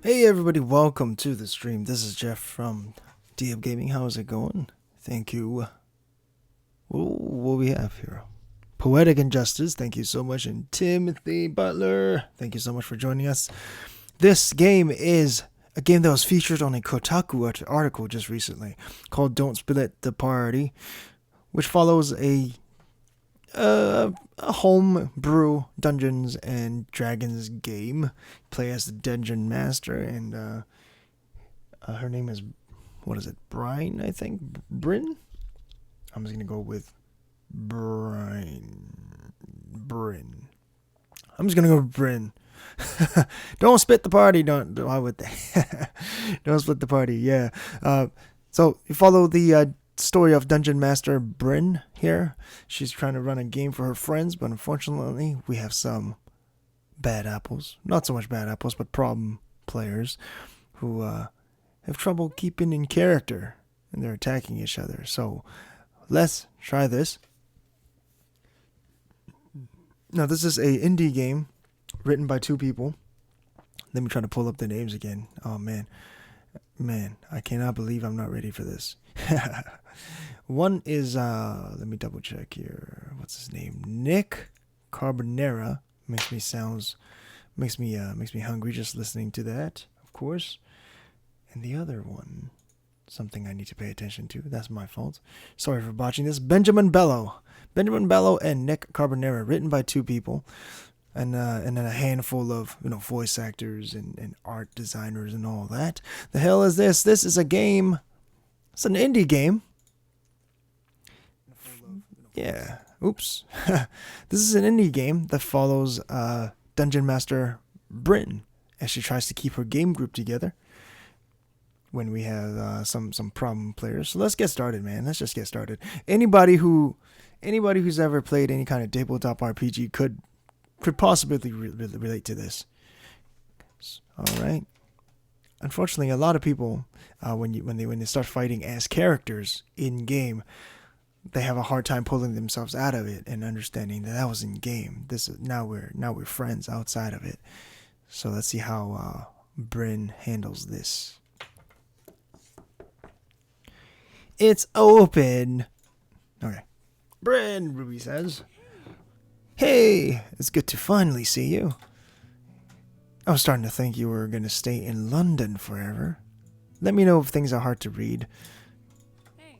Hey everybody, welcome to the stream. This is Jeff from DM Gaming. How's it going? Thank you. What we have here? Poetic Injustice, thank you so much. And Timothy Butler, thank you so much for joining us. This game is a game that was featured on a Kotaku article just recently called Don't Split the Party, which follows a home brew Dungeons and Dragons game. Play as the Dungeon Master, and her name is, what is it, Brynn, I think? Brynn? I'm just gonna go with Brynn. I'm just gonna go with Brynn. Don't split the party. Don't. Why would they? Don't split the party. Yeah. So you follow the story of Dungeon Master Brynn here. She's trying to run a game for her friends, but unfortunately, we have some bad apples. Not so much bad apples, but problem players who have trouble keeping in character, and they're attacking each other. So let's try this. Now, this is a indie game written by two people. Let me try to pull up the names again. Oh, man. I cannot believe I'm not ready for this. One is, let me double check here. What's his name? Nick Carbonara. Makes me hungry just listening to that, of course. And the other one, something I need to pay attention to. That's my fault. Sorry for botching this. Benjamin Bello and Nick Carbonara, written by two people, and then a handful of voice actors and art designers and all that. The hell is this? This is a game. It's an indie game. Yeah. Oops. This is an indie game that follows Dungeon Master Brynn as she tries to keep her game group together when we have some problem players. So let's get started, man. Let's just get started. Anybody who's ever played any kind of tabletop RPG could possibly relate to this. All right. Unfortunately, a lot of people, when they start fighting as characters in game, they have a hard time pulling themselves out of it and understanding that was in game. This is now we're friends outside of it. So let's see how Brynn handles this. It's open. Okay. Brynn, Ruby says. Hey, it's good to finally see you. I was starting to think you were going to stay in London forever. Let me know if things are hard to read. Hey.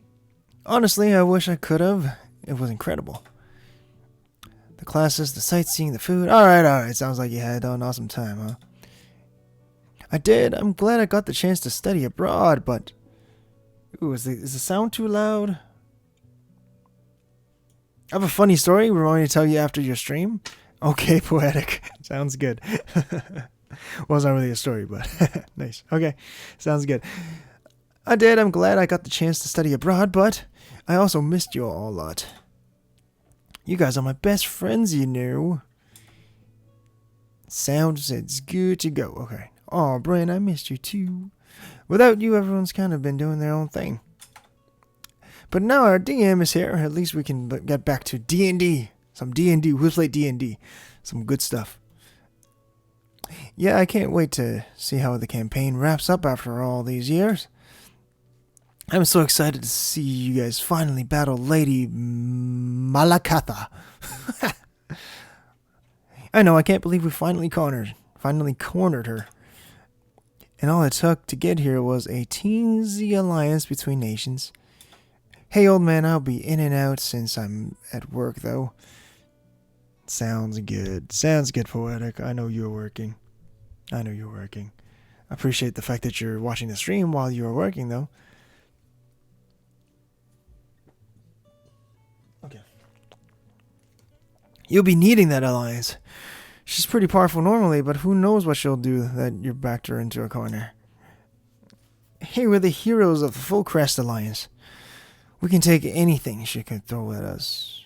Honestly, I wish I could have. It was incredible. The classes, the sightseeing, the food. Alright. Sounds like you had an awesome time, huh? I did. I'm glad I got the chance to study abroad, but... Ooh, is the sound too loud? I have a funny story we're going to tell you after your stream. Okay, poetic. Sounds good. Well, it's not really a story, but nice. Okay, sounds good. I did. I'm glad I got the chance to study abroad, but I also missed you all a lot. You guys are my best friends, you know. Sounds it's good to go. Okay. Oh, Brynn, I missed you too. Without you, everyone's kind of been doing their own thing. But now our DM is here. At least we can get back to D&D. Some D&D. We'll play D&D. Some good stuff. Yeah, I can't wait to see how the campaign wraps up after all these years. I'm so excited to see you guys finally battle Lady Malakatha. I know, I can't believe we finally cornered her. And all it took to get here was a teensy alliance between nations. Hey, old man, I'll be in and out since I'm at work, though. Sounds good. Sounds good, poetic. I know you're working. I appreciate the fact that you're watching the stream while you're working, though. Okay. You'll be needing that alliance. She's pretty powerful normally, but who knows what she'll do that you backed her into a corner. Hey, we're the heroes of the Full Crest Alliance. We can take anything she can throw at us.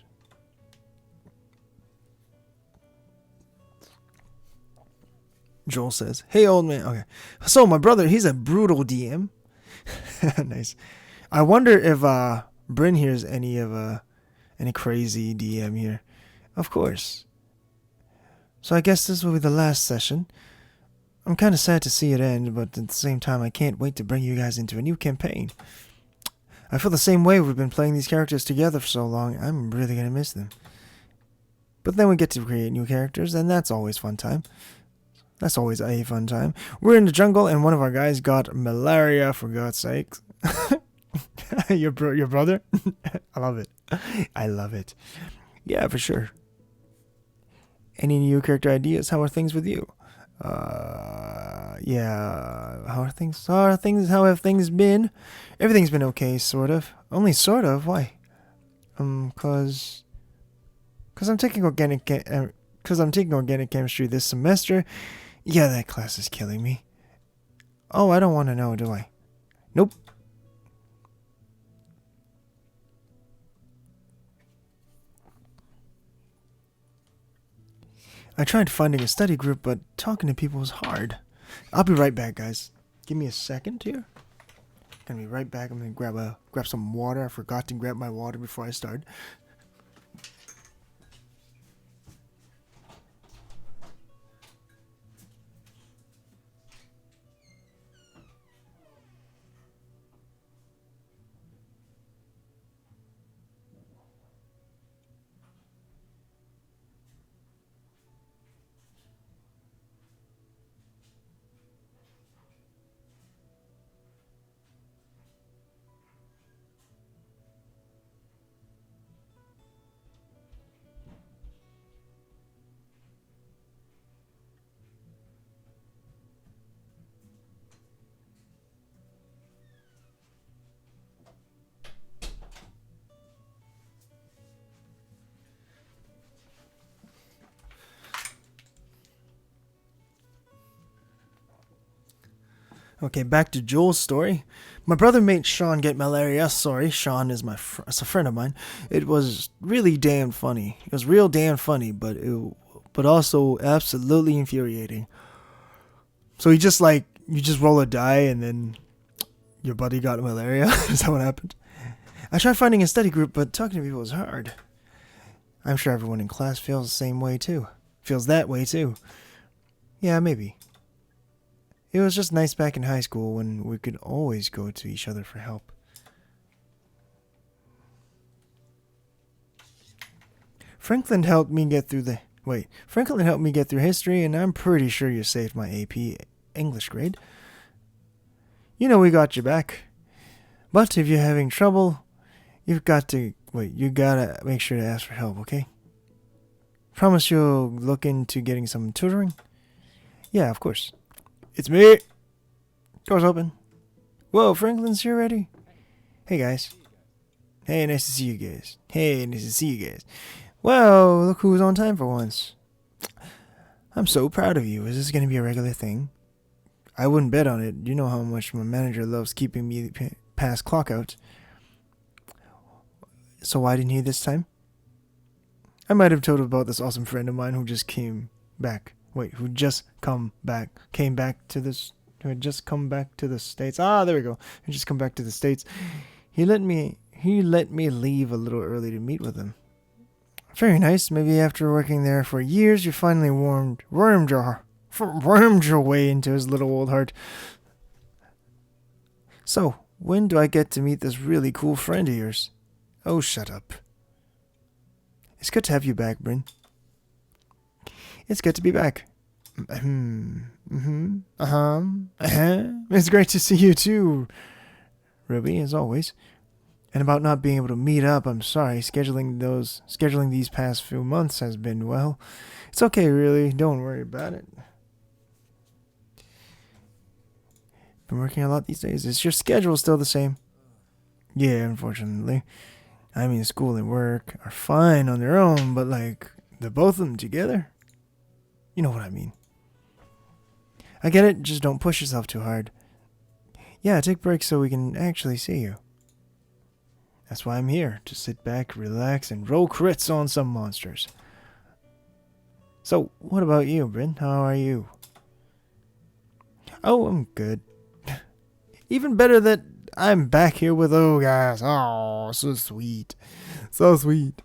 Joel says, hey, old man. Okay. So, my brother, he's a brutal DM. Nice. I wonder if Brynn hears any crazy DM here. Of course. So I guess this will be the last session. I'm kind of sad to see it end, but at the same time, I can't wait to bring you guys into a new campaign. I feel the same way. We've been playing these characters together for so long. I'm really going to miss them. But then we get to create new characters, and that's always fun time. That's always a fun time. We're in the jungle, and one of our guys got malaria, for God's sakes. Your brother? I love it. I love it. Yeah, for sure. Any new character ideas? How are things with you? Yeah. How have things been? Everything's been okay, sort of. Only sort of. Why? Cause I'm taking organic chemistry this semester. Yeah, that class is killing me. Oh, I don't want to know, do I? Nope. I tried finding a study group, but talking to people was hard. I'll be right back, guys. Give me a second here. Gonna be right back. I'm gonna grab some water. I forgot to grab my water before I start. Okay, back to Joel's story. My brother made Sean get malaria. Sorry, Sean is it's a friend of mine. It was really damn funny. It was real damn funny, but also absolutely infuriating. So you just roll a die and then your buddy got malaria. Is that what happened? I tried finding a study group, but talking to people was hard. I'm sure everyone in class feels the same way too. Feels that way too. Yeah, maybe. It was just nice back in high school when we could always go to each other for help. Franklin helped me get through history, and I'm pretty sure you saved my AP English grade. You know we got your back. But if you're having trouble, you gotta make sure to ask for help, okay? Promise you'll look into getting some tutoring? Yeah, of course. It's me. Door's open. Whoa, Franklin's here already? Hey, guys. Hey, nice to see you guys. Well, look who's on time for once. I'm so proud of you. Is this going to be a regular thing? I wouldn't bet on it. You know how much my manager loves keeping me past clock out. So why didn't he this time? I might have told about this awesome friend of mine who just came back. Who had just come back to the States. Ah, there we go. Who just come back to the States. He let me leave a little early to meet with him. Very nice. Maybe after working there for years, you finally wormed your way into his little old heart. So, when do I get to meet this really cool friend of yours? Oh, shut up. It's good to have you back, Brynn. It's good to be back. It's great to see you too, Ruby, as always. And about not being able to meet up, I'm sorry. Scheduling these past few months has been, well, it's okay, really. Don't worry about it. Been working a lot these days. Is your schedule still the same? Yeah, unfortunately. I mean, school and work are fine on their own, but the both of them together? You know what I mean. I get it, just don't push yourself too hard. Yeah, take breaks so we can actually see you. That's why I'm here, to sit back, relax, and roll crits on some monsters. So, what about you, Brynn? How are you? Oh, I'm good. Even better that I'm back here with guys. Oh, so sweet. So sweet.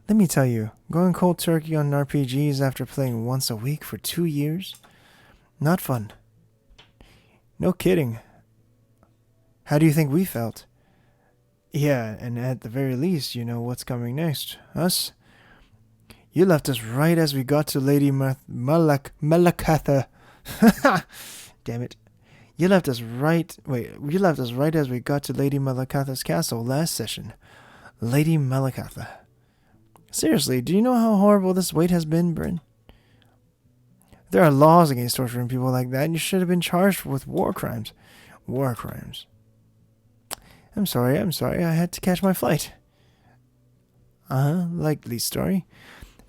Let me tell you, going cold turkey on RPGs after playing once a week for 2 years? Not fun. No kidding. How do you think we felt? Yeah, and at the very least, you know what's coming next. Us? You left us right as we got to Lady Malakatha. Damn it. You left us right as we got to Lady Malakatha's castle last session. Lady Malakatha. Seriously, do you know how horrible this wait has been, Brynn? There are laws against torturing people like that, and you should have been charged with war crimes. War crimes. I'm sorry, I had to catch my flight. Likely story.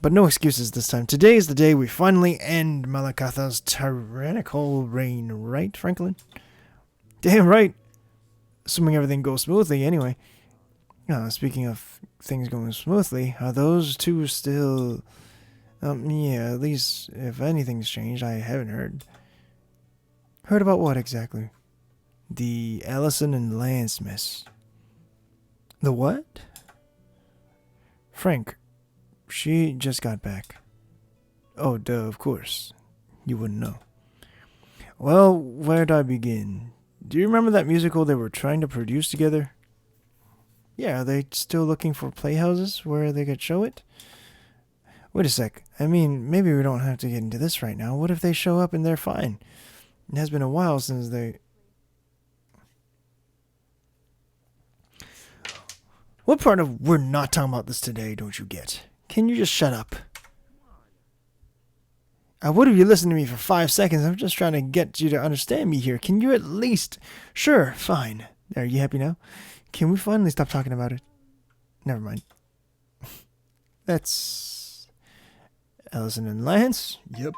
But no excuses this time. Today is the day we finally end Malakatha's tyrannical reign, right, Franklin? Damn right. Assuming everything goes smoothly, anyway. Speaking of things going smoothly, are those two still... yeah, at least if anything's changed, I haven't heard. Heard about what exactly? The Allison and Lance miss. The what? Frank. She just got back. Oh, duh, of course. You wouldn't know. Well, where'd I begin? Do you remember that musical they were trying to produce together? Yeah, are they still looking for playhouses where they could show it? Wait a sec. I mean, maybe we don't have to get into this right now. What if they show up and they're fine? It has been a while since they... What part of we're not talking about this today don't you get? Can you just shut up? I would have you listened to me for 5 seconds. I'm just trying to get you to understand me here. Can you at least... Sure, fine. Are you happy now? Can we finally stop talking about it? Never mind. That's... Allison and Lance? Yep.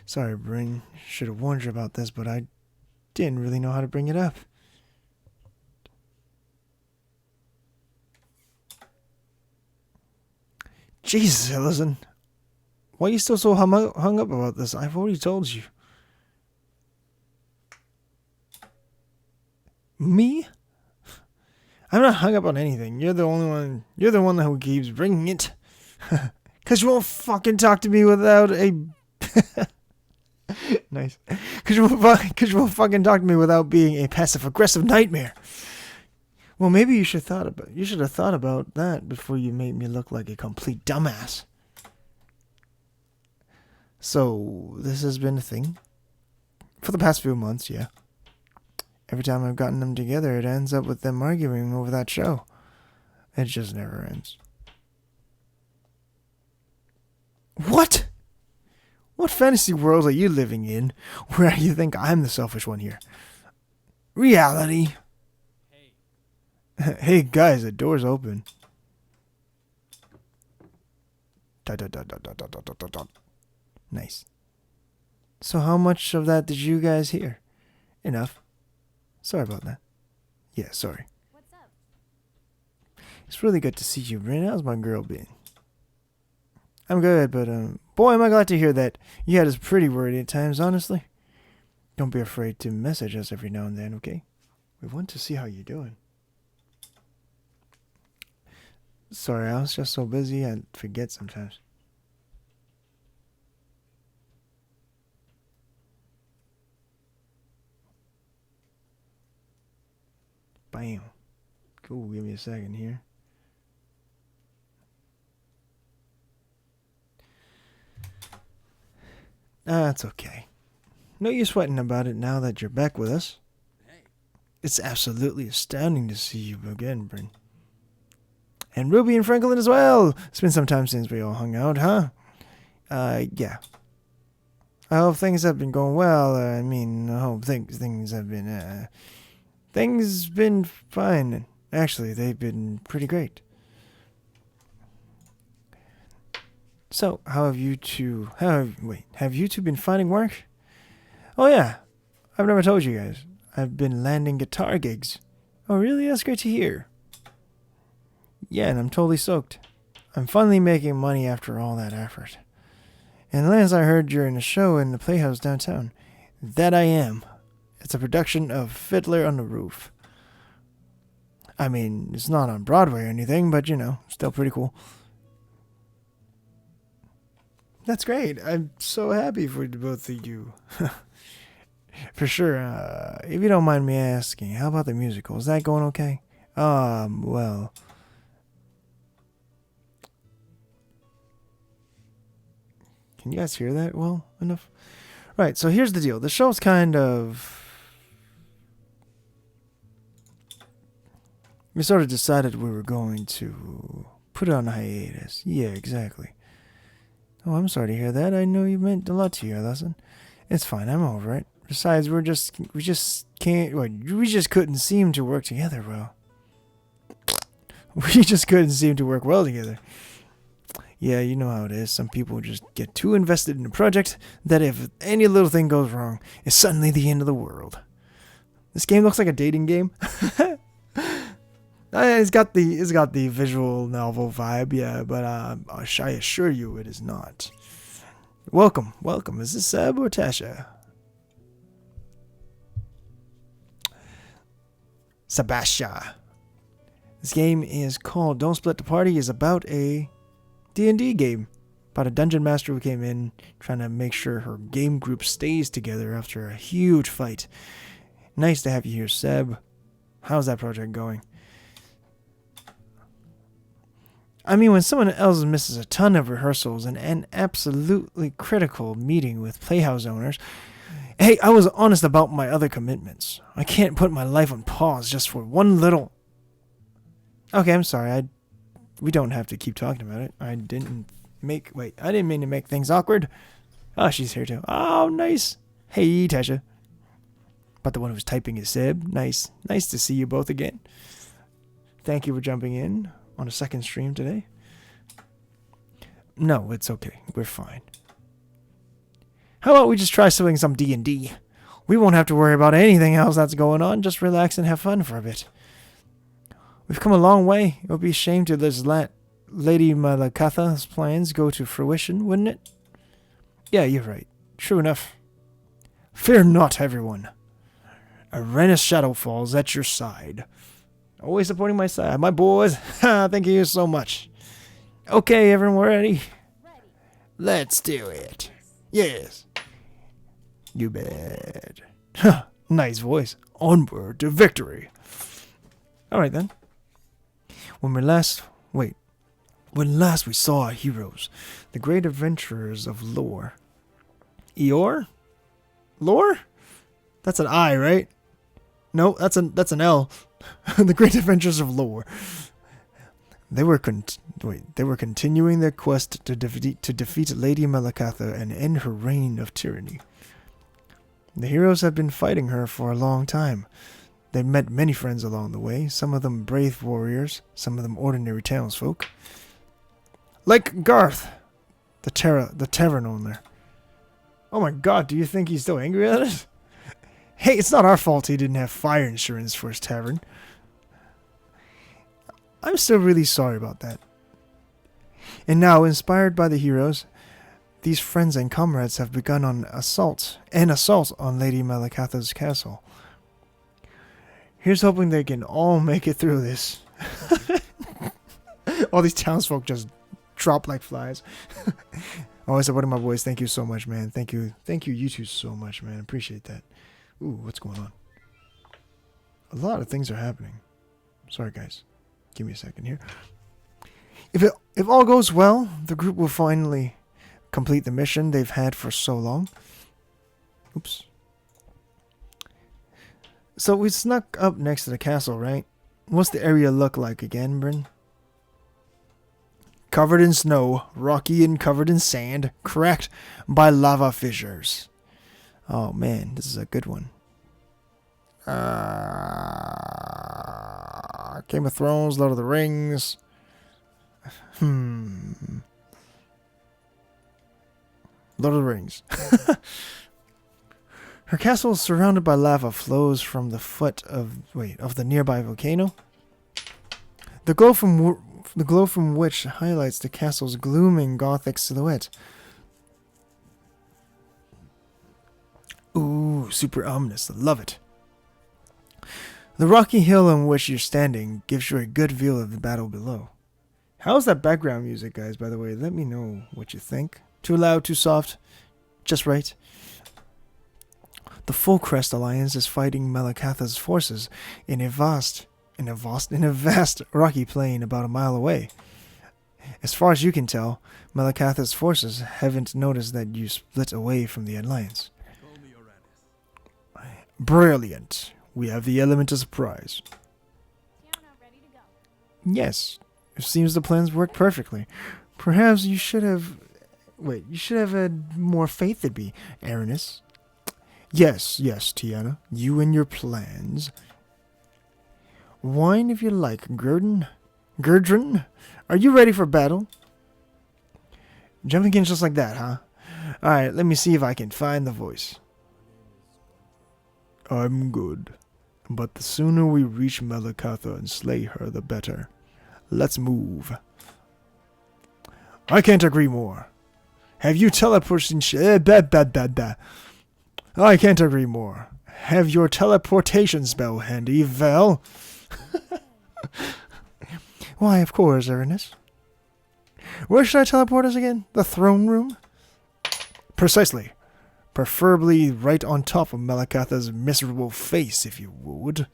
Sorry, Brynn. Should have warned you about this, but I didn't really know how to bring it up. Jesus, Allison. Why are you still so hung up about this? I've already told you. Me? I'm not hung up on anything. You're the one who keeps bringing it. Because you won't fucking talk to me without a... Nice. Because you won't fucking talk to me without being a passive-aggressive nightmare. Well, maybe you should have thought about that before you made me look like a complete dumbass. So, this has been a thing? For the past few months, yeah. Every time I've gotten them together, it ends up with them arguing over that show. It just never ends. What? What fantasy world are you living in where you think I'm the selfish one here? Reality. Hey guys, the door's open. Nice. So how much of that did you guys hear? Enough. Sorry about that. Yeah, sorry. What's up? It's really good to see you, Brynn. How's my girl been? I'm good, but boy, am I glad to hear that you had us pretty worried at times, honestly. Don't be afraid to message us every now and then, okay? We want to see how you're doing. Sorry, I was just so busy I forget sometimes. Bam. Cool, give me a second here. That's okay. No use sweating about it now that you're back with us. Hey. It's absolutely astounding to see you again, Brynn. And Ruby and Franklin as well. It's been some time since we all hung out, huh? Yeah. I hope things have been going well. I hope things have been, things been fine. Actually, they've been pretty great. So, have you two been finding work? Oh yeah, I've never told you guys. I've been landing guitar gigs. Oh really? That's great to hear. Yeah, and I'm totally soaked. I'm finally making money after all that effort. And Lance, I heard you're in a show in the Playhouse downtown. That I am. It's a production of Fiddler on the Roof. I mean, it's not on Broadway or anything, but still pretty cool. That's great. I'm so happy for both of you. For sure. If you don't mind me asking, how about the musical? Is that going okay? Well, can you guys hear that well enough? Right, so here's the deal. The show's kind of... We sort of decided we were going to put it on hiatus. Yeah, exactly. Oh, I'm sorry to hear that. I know you meant a lot to you, Lesson. It's fine. I'm over it. Besides, we just couldn't seem to work together well. We just couldn't seem to work well together. Yeah, you know how it is. Some people just get too invested in a project that if any little thing goes wrong, it's suddenly the end of the world. This game looks like a dating game. It's got the visual novel vibe, yeah, but I assure you it is not. Welcome. Is this Seb or Tasha? Sebastian. This game is called Don't Split the Party. Is about a D&D game. About a dungeon master who came in trying to make sure her game group stays together after a huge fight. Nice to have you here, Seb. How's that project going? I mean, when someone else misses a ton of rehearsals and an absolutely critical meeting with Playhouse owners... Hey, I was honest about my other commitments. I can't put my life on pause just for one little... Okay, I'm sorry. We don't have to keep talking about it. I didn't mean to make things awkward. Oh, she's here too. Oh, nice. Hey, Tasha. But the one who's typing is Seb. Nice to see you both again. Thank you for jumping in on a second stream today. No, it's okay. We're fine. How about we just try doing some D&D? We won't have to worry about anything else that's going on. Just relax and have fun for a bit. We've come a long way. It would be a shame to let Lady Malakatha's plans go to fruition, wouldn't it? Yeah, you're right. True enough. Fear not, everyone. Arenas Shadow falls at your side. Always supporting my side. My boys. Thank you so much. Okay, everyone, ready? Let's do it. Yes. You bet. Nice voice. Onward to victory. Alright then. When last we saw our heroes, the great adventurers of lore. Eeyore? Lore? That's an I, right? No, that's an L. The great adventures of lore. They were continuing their quest to defeat Lady Malakatha and end her reign of tyranny. The heroes had been fighting her for a long time. They met many friends along the way, some of them brave warriors, some of them ordinary townsfolk. Like Garth, the tavern owner. Oh my god, do you think he's still angry at us? Hey, it's not our fault he didn't have fire insurance for his tavern. I'm still really sorry about that. And now, inspired by the heroes, these friends and comrades have begun an assault on Lady Malakatha's castle. Here's hoping they can all make it through this. All these townsfolk just drop like flies. Always supporting my boys. Thank you so much, man. Thank you you two so much, man. Appreciate that. Ooh, what's going on? A lot of things are happening. Sorry, guys. Give me a second here. If all goes well, the group will finally complete the mission they've had for so long. Oops. So we snuck up next to the castle, right? What's the area look like again, Brynn? Covered in snow, rocky and covered in sand, cracked by lava fissures. Oh man, this is a good one. Game of Thrones, Lord of the Rings. Lord of the Rings. Her castle is surrounded by lava flows from the foot of the nearby volcano. The glow from which highlights the castle's glooming gothic silhouette. Ooh, super ominous. I love it. The rocky hill on which you're standing gives you a good view of the battle below. How's that background music, guys, by the way? Let me know what you think. Too loud, too soft, just right. The Full Crest Alliance is fighting Malakatha's forces in a vast rocky plain about a mile away. As far as you can tell, Malakatha's forces haven't noticed that you split away from the Alliance. Brilliant. We have the element of surprise. Ready to go. Yes. It seems the plans work perfectly. Perhaps you should have... Wait, you should have had more faith in me, Aranis. Yes, Tiana. You and your plans. Wine if you like, Gurdren? Are you ready for battle? Jumping in just like that, huh? Alright, let me see if I can find the voice. I'm good. But the sooner we reach Malakatha and slay her, the better. Let's move. I can't agree more. Have you teleportation... I can't agree more. Have your teleportation spell handy, Val? Why, of course, Aranis. Where should I teleport us again? The throne room? Precisely. Preferably right on top of Malakatha's miserable face, if you would.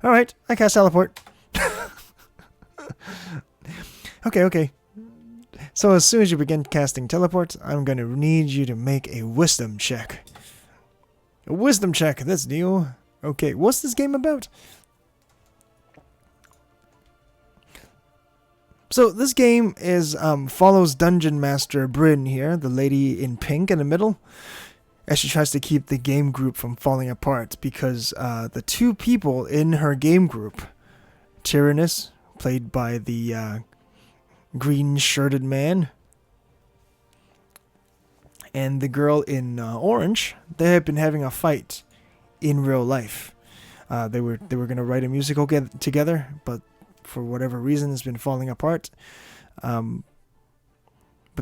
Alright, I cast teleport. Okay. So as soon as you begin casting teleport, I'm going to need you to make a wisdom check. A wisdom check, that's new. Okay, what's this game about? So this game is follows Dungeon Master Brynn here, the lady in pink in the middle, as she tries to keep the game group from falling apart because the two people in her game group, Tyrannus, played by the green-shirted man, and the girl in orange, they have been having a fight in real life. They were going to write a musical together, but for whatever reason it's been falling apart. But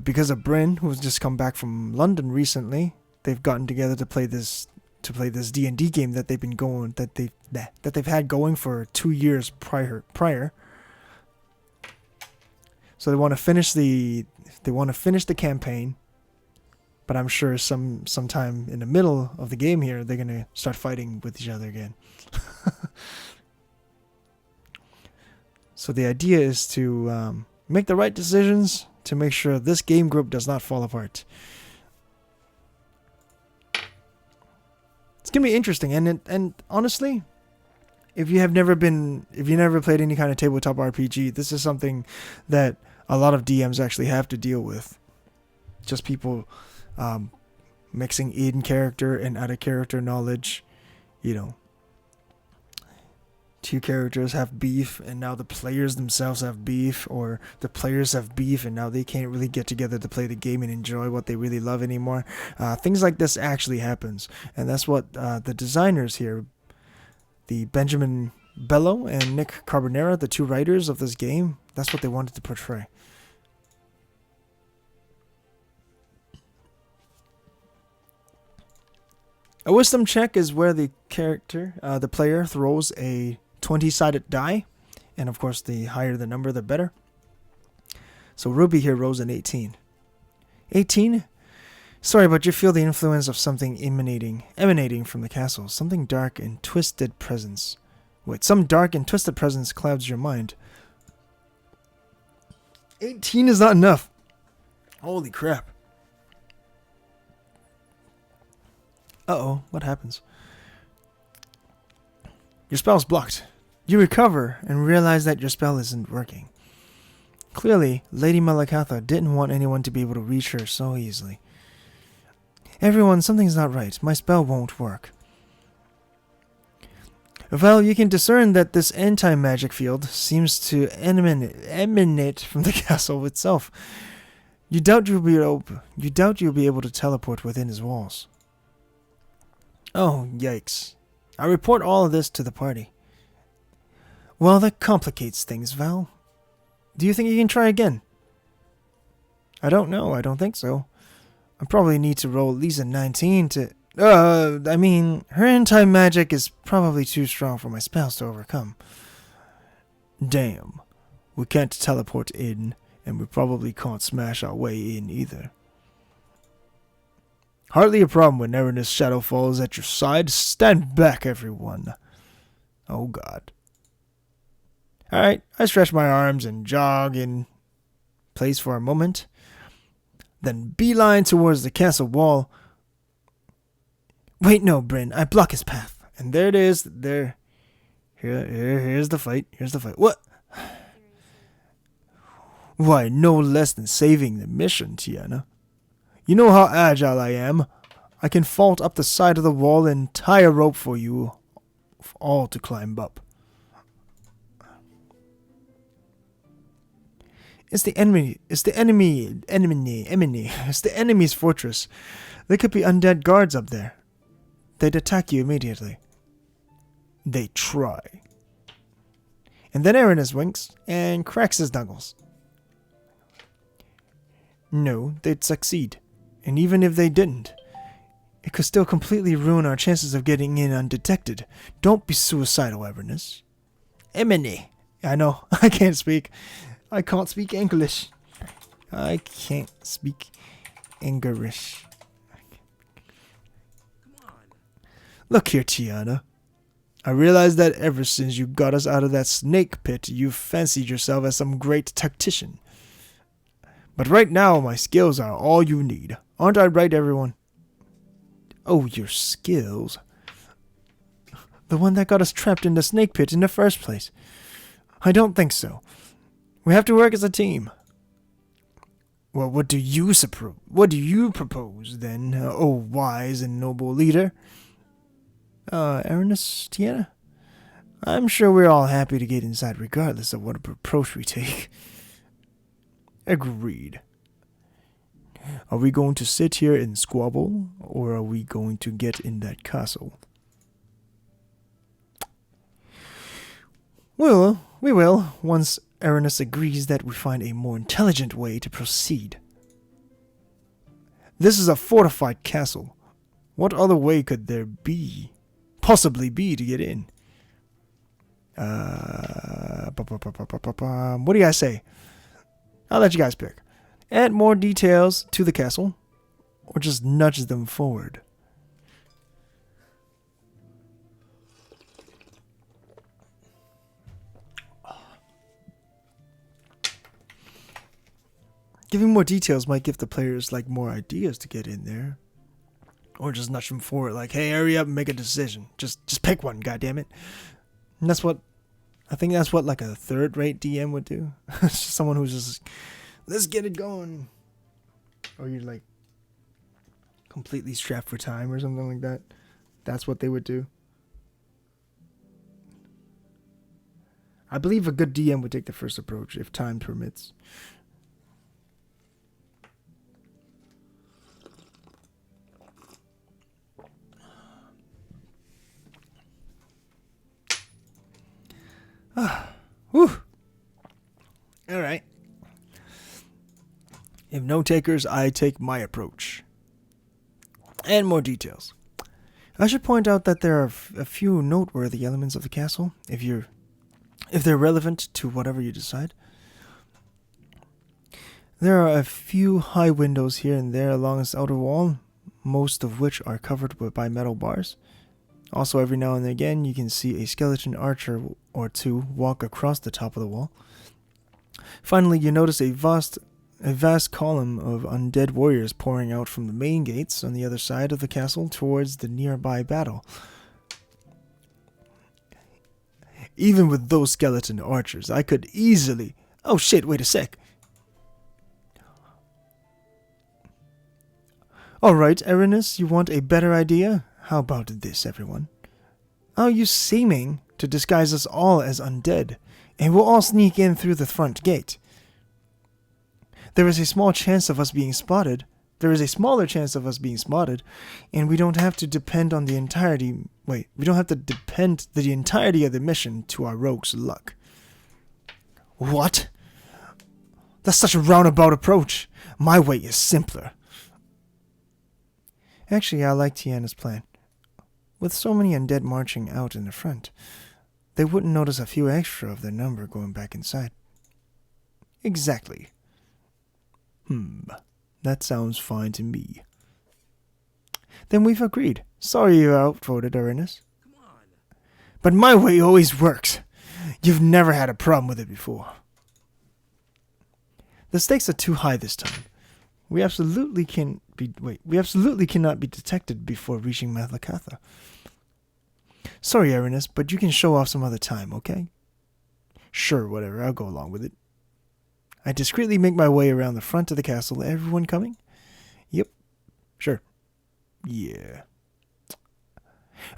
because of Brynn, who's just come back from London recently, they've gotten together to play this D&D game that they've had going for 2 years prior. So they want to finish the campaign, but I'm sure sometime in the middle of the game here they're gonna start fighting with each other again. So the idea is to make the right decisions to make sure this game group does not fall apart. It's gonna be interesting, and honestly, if you never played any kind of tabletop RPG, this is something that a lot of DMs actually have to deal with. Just people mixing in character and out of character knowledge. You know, two characters have beef and now the players themselves have beef, or the players have beef and now they can't really get together to play the game and enjoy what they really love anymore. Things like this actually happens, and that's what the designers here, the Benjamin Bello and Nick Carbonara, the two writers of this game, that's what they wanted to portray. A wisdom check is where the player throws a 20-sided die, and of course the higher the number the better. So Ruby here rolls an 18. 18? Sorry, but you feel the influence of something emanating from the castle. Something dark and twisted presence. Wait, some dark and twisted presence clouds your mind. 18 is not enough. Holy crap. Uh-oh, what happens? Your spell's blocked. You recover and realize that your spell isn't working. Clearly, Lady Malakatha didn't want anyone to be able to reach her so easily. Everyone, something's not right. My spell won't work. Well, you can discern that this anti-magic field seems to emanate from the castle itself. You doubt you'll be able to teleport within his walls. Oh, yikes. I report all of this to the party. Well, that complicates things, Val. Do you think you can try again? I don't know. I don't think so. I probably need to roll at least a 19 to... her anti-magic is probably too strong for my spells to overcome. Damn. We can't teleport in, And we probably can't smash our way in either. Hardly a problem when Erin's shadow falls at your side. Stand back, everyone. Oh, God. Alright, I stretch my arms and jog in place for a moment. Then beeline towards the castle wall. Wait, no, Brynn. I block his path. And there it is. There. Here's the fight. Here's the fight. What? Why, no less than saving the mission, Tiana. You know how agile I am. I can vault up the side of the wall and tie a rope for you all to climb up. It's the enemy's fortress. There could be undead guards up there. They'd attack you immediately. They try. And then Aaron winks and cracks his knuckles. No, they'd succeed. And even if they didn't, it could still completely ruin our chances of getting in undetected. Don't be suicidal, Everness. Emily. I know, I can't speak. I can't speak English. I can't speak English. Look here, Tiana. I realize that ever since you got us out of that snake pit, you've fancied yourself as some great tactician. But right now, my skills are all you need. Aren't I right, everyone? Oh, your skills. The one that got us trapped in the snake pit in the first place. I don't think so. We have to work as a team. Well, what do you propose, then, oh wise and noble leader? Ernest, Tiana? I'm sure we're all happy to get inside regardless of what approach we take. Agreed. Are we going to sit here and squabble, or are we going to get in that castle? Well, we will, once Erinus agrees that we find a more intelligent way to proceed. This is a fortified castle. What other way could there possibly be to get in? What do you guys say? I'll let you guys pick. Add more details to the castle, or just nudge them forward. Giving more details might give the players more ideas to get in there. Or just nudge them forward like, hey, hurry up and make a decision. Just pick one, goddammit. And I think that's what a third-rate DM would do. It's just someone who's just, let's get it going. Or you're completely strapped for time or something like that. That's what they would do. I believe a good DM would take the first approach if time permits. Whew. All right. If no takers, I take my approach. And more details. I should point out that there are a few noteworthy elements of the castle, if they're relevant to whatever you decide. There are a few high windows here and there along its outer wall, most of which are covered by metal bars. Also, every now and again, you can see a skeleton archer or two walk across the top of the wall. Finally, you notice a vast column of undead warriors pouring out from the main gates on the other side of the castle towards the nearby battle. Even with those skeleton archers, I could easily... Oh shit, wait a sec. Alright, Erinus, you want a better idea? How about this, everyone? Are you seeming to disguise us all as undead, and we'll all sneak in through the front gate? There is a small chance of us being spotted. There is a smaller chance of us being spotted, and we don't have to depend on the entirety... Wait, we don't have to depend the entirety of the mission to our rogue's luck. What? That's such a roundabout approach. My way is simpler. Actually, I like Tiana's plan. With so many undead marching out in the front, they wouldn't notice a few extra of their number going back inside. Exactly. That sounds fine to me. Then we've agreed. Sorry you outvoted Uranus. But my way always works. You've never had a problem with it before. The stakes are too high this time. We absolutely cannot be detected before reaching Malakatha. Sorry, Uranus, but you can show off some other time, okay? Sure, whatever, I'll go along with it. I discreetly make my way around the front of the castle. Everyone coming? Yep. Sure. Yeah.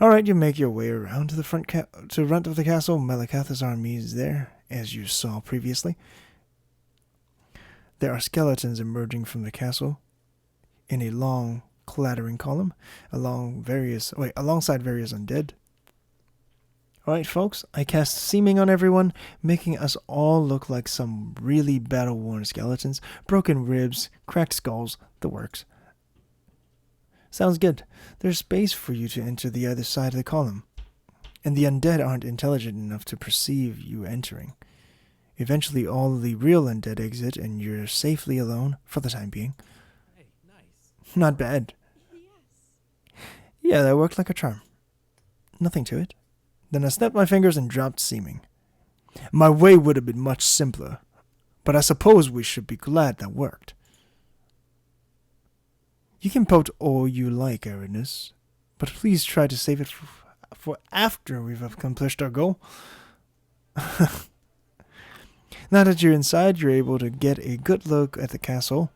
Alright, you make your way around to the front of the castle. Malakatha's army is there, as you saw previously. There are skeletons emerging from the castle in a long, clattering column alongside various undead. Alright, folks, I cast seeming on everyone, making us all look like some really battle-worn skeletons, broken ribs, cracked skulls, the works. Sounds good. There's space for you to enter the other side of the column, and the undead aren't intelligent enough to perceive you entering. Eventually, all the real undead exit, and you're safely alone for the time being. Hey, nice. Not bad. Yes. Yeah, that worked like a charm. Nothing to it. Then I snapped my fingers and dropped seeming. My way would have been much simpler, but I suppose we should be glad that worked. You can pout all you like, Uranus, but please try to save it for after we've accomplished our goal. Now that you're inside, you're able to get a good look at the castle.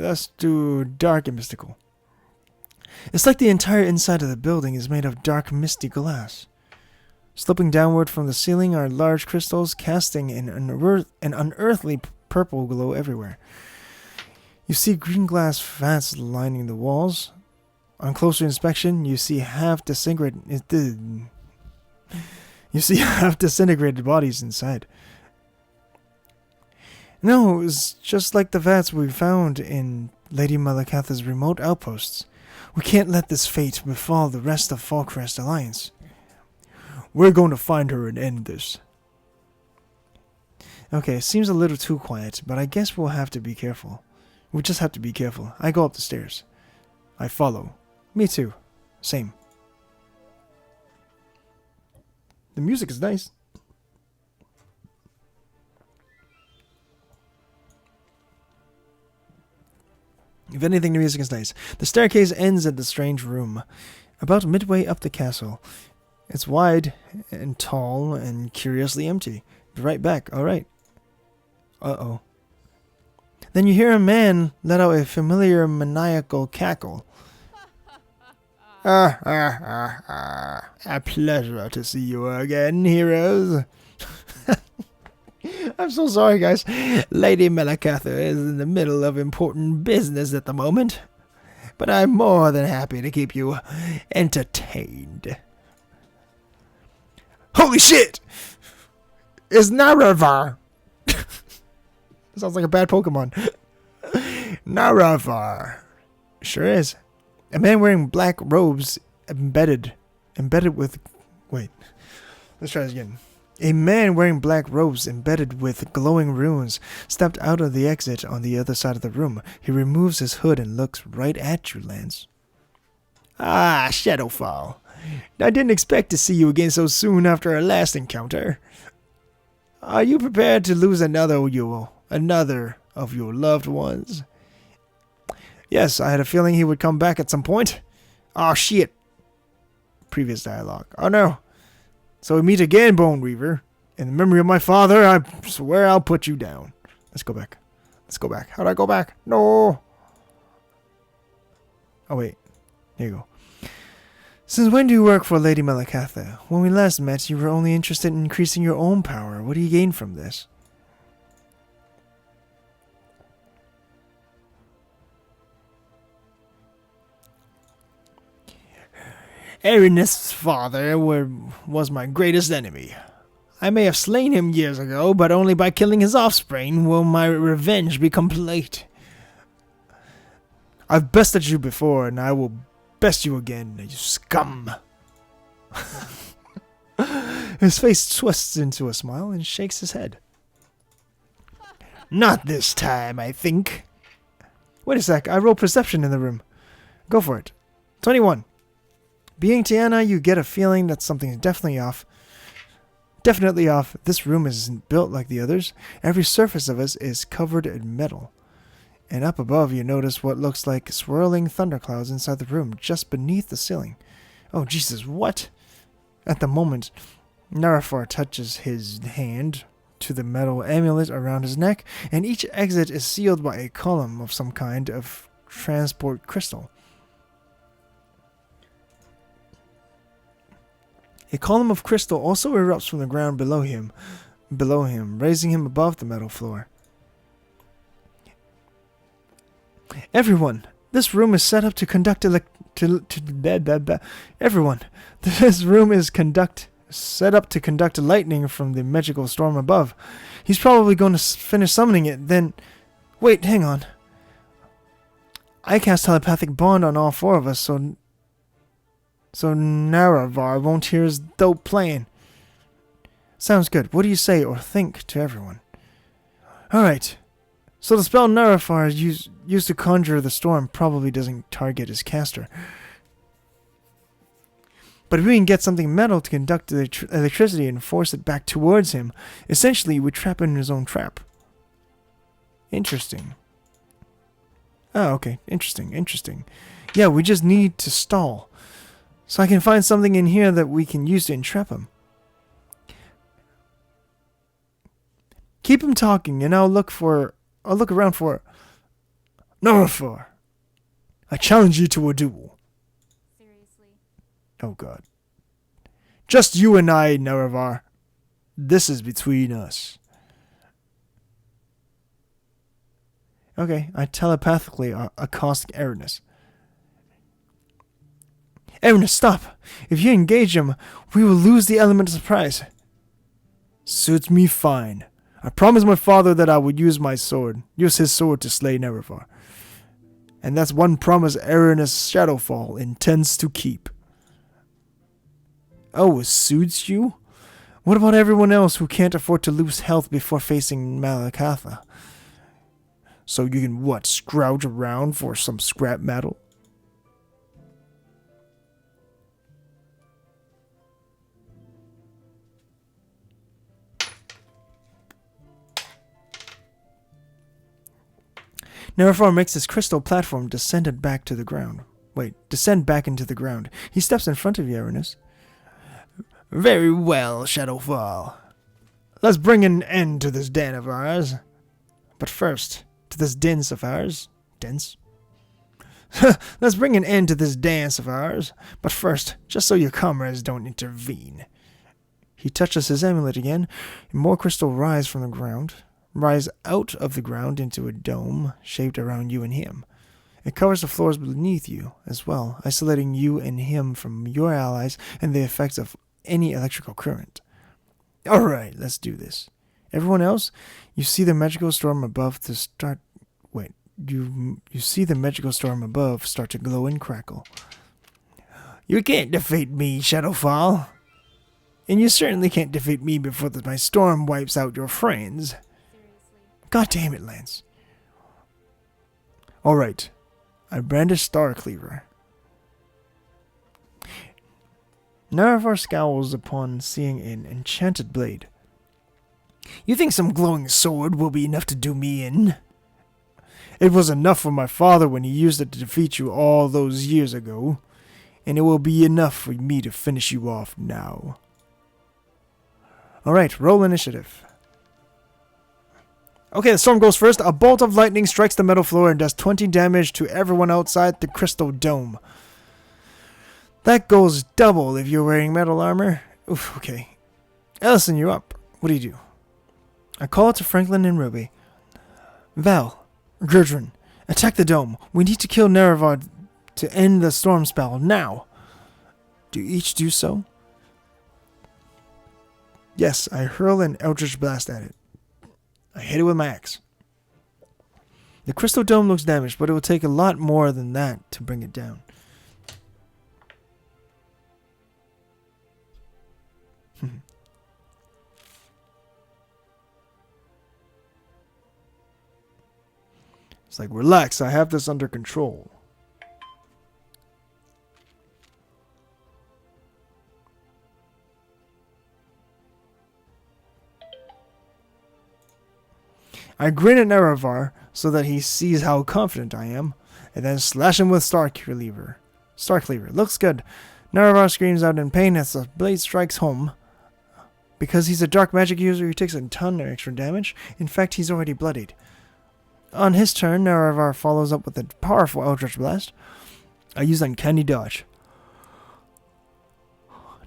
That's too dark and mystical. It's like the entire inside of the building is made of dark, misty glass. Sloping downward from the ceiling are large crystals, casting an unearthly purple glow everywhere. You see green glass vats lining the walls. On closer inspection, you see half disintegrated bodies inside. No, it's just like the vats we found in Lady Malakatha's remote outposts. We can't let this fate befall the rest of Fallcrest Alliance. We're going to find her and end this. Okay, seems a little too quiet, but I guess we'll have to be careful. We just have to be careful. I go up the stairs. I follow. Me too. Same. The music is nice. If anything, the music is nice. The staircase ends at the strange room, about midway up the castle. It's wide and tall and curiously empty. Be right back. All right. Uh-oh. Then you hear a man let out a familiar maniacal cackle. A pleasure to see you again, heroes. I'm so sorry, guys. Lady Malakatha is in the middle of important business at the moment, but I'm more than happy to keep you entertained. Holy shit! It's Naravar! Sounds like a bad Pokemon. Naravar. Sure is. A man wearing black robes embedded with... Wait. Let's try this again. A man wearing black robes embedded with glowing runes stepped out of the exit on the other side of the room. He removes his hood and looks right at you, Lance. Ah, Shadowfall. I didn't expect to see you again so soon after our last encounter. Are you prepared to lose another of your loved ones? Yes, I had a feeling he would come back at some point. Oh, shit. Previous dialogue. Oh, no. So we meet again, Bone Reaver. In the memory of my father, I swear I'll put you down. Let's go back. Let's go back. How'd I go back? No. Oh, wait. Here you go. Since when do you work for Lady Malakatha? When we last met, you were only interested in increasing your own power. What do you gain from this? Erineth's father was my greatest enemy. I may have slain him years ago, but only by killing his offspring will my revenge be complete. I've bested you before, and I will best you again, you scum. His face twists into a smile and shakes his head. Not this time, I think. Wait a sec, I roll perception in the room. Go for it. 21. Being Tiana, you get a feeling that something's definitely off. Definitely off. This room isn't built like the others. Every surface of it is covered in metal. And up above, you notice what looks like swirling thunderclouds inside the room, just beneath the ceiling. Oh, Jesus, what? At the moment, Narafar touches his hand to the metal amulet around his neck, and each exit is sealed by a column of some kind of transport crystal. A column of crystal also erupts from the ground below him, raising him above the metal floor. Everyone, this room is set up to conduct Everyone, this room is set up to conduct lightning from the magical storm above. He's probably going to finish summoning it, then... Wait, hang on. I cast telepathic bond on all four of us, so Naravar won't hear his dope playing. Sounds good. What do you say or think to everyone? Alright. So the spell Naravar used to conjure the storm probably doesn't target his caster. But if we can get something metal to conduct the electricity and force it back towards him, essentially we trap him in his own trap. Interesting. Oh, okay. Interesting. Yeah, we just need to stall. So I can find something in here that we can use to entrap him. Keep him talking, and I'll look around for... Narafor! I challenge you to a duel. Seriously? Oh God. Just you and I, Naravar. This is between us. Okay, I telepathically accost Erinus. Erinus, stop! If you engage him, we will lose the element of surprise. Suits me fine. I promised my father that I would use his sword to slay Naravar. And that's one promise Erinus Shadowfall intends to keep. Oh, it suits you? What about everyone else who can't afford to lose health before facing Malakatha? So you can, what, scrouge around for some scrap metal? Naravar makes his crystal platform descend back into the ground. He steps in front of Erinus. Very well, Shadowfall. Let's bring an end to this den of ours. But first, to this dance of ours. Dance? Let's bring an end to this dance of ours. But first, just so your comrades don't intervene. He touches his amulet again, and more crystal rise out of the ground into a dome shaped around you and him. It covers the floors beneath you as well, isolating you and him from your allies and the effects of any electrical current. Alright, let's do this. Everyone else, you see the magical storm above start to glow and crackle. You can't defeat me, Shadowfall. And you certainly can't defeat me before my storm wipes out your friends. God damn it, Lance. Alright. I brandish Star Cleaver. Naravar scowls upon seeing an enchanted blade. You think some glowing sword will be enough to do me in? It was enough for my father when he used it to defeat you all those years ago, and it will be enough for me to finish you off now. Alright, roll initiative. Okay, the storm goes first. A bolt of lightning strikes the metal floor and does 20 damage to everyone outside the crystal dome. That goes double if you're wearing metal armor. Oof, okay. Ellison, you're up. What do you do? I call out to Franklin and Ruby. Val, Gurdran, attack the dome. We need to kill Naravar to end the storm spell now. Do you each do so? Yes, I hurl an Eldritch Blast at it. I hit it with my axe. The crystal dome looks damaged, but it will take a lot more than that to bring it down. It's like, relax, I have this under control. I grin at Nerevar so that he sees how confident I am, and then slash him with Star Cleaver. Looks good. Nerevar screams out in pain as the blade strikes home. Because he's a dark magic user, he takes a ton of extra damage. In fact, he's already bloodied. On his turn, Nerevar follows up with a powerful Eldritch Blast. I use Uncanny Dodge.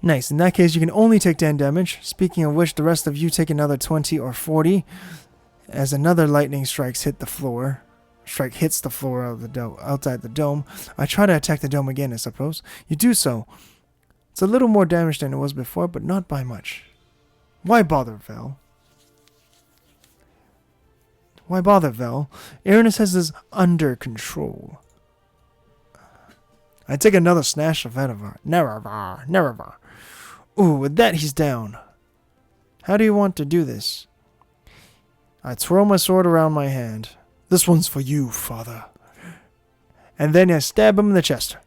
Nice. In that case, you can only take 10 damage. Speaking of which, the rest of you take another 20 or 40. As another lightning hits the floor of the outside the dome. I try to attack the dome again, I suppose. You do so. It's a little more damage than it was before, but not by much. Why bother, Vel? Aranis has this under control. I take another snash of Nerevar. Ooh, with that he's down. How do you want to do this? I twirl my sword around my hand. This one's for you, father. And then I stab him in the chest.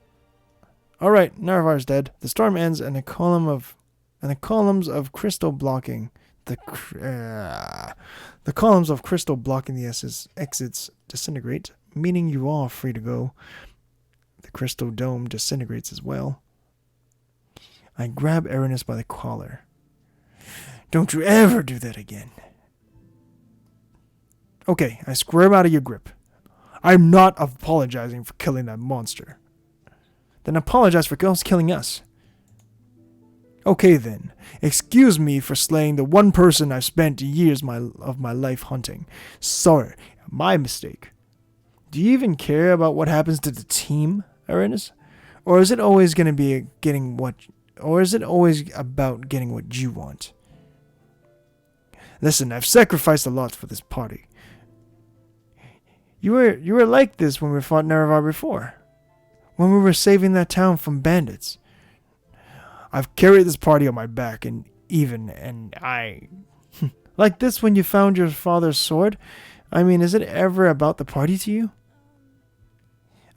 Alright, Nerevar's dead. The storm ends and the columns of crystal blocking the exits disintegrate, meaning you are free to go. The crystal dome disintegrates as well. I grab Aranis by the collar. Don't you ever do that again. Okay, I squirm out of your grip. I'm not apologizing for killing that monster. Then apologize for killing us. Okay then, excuse me for slaying the one person I've spent years of my life hunting. Sorry, my mistake. Do you even care about what happens to the team, Aranis? Or is it always about getting what you want? Listen, I've sacrificed a lot for this party. You were like this when we fought Nerevar before. When we were saving that town from bandits. I've carried this party on my back and I... like this when you found your father's sword? I mean, is it ever about the party to you?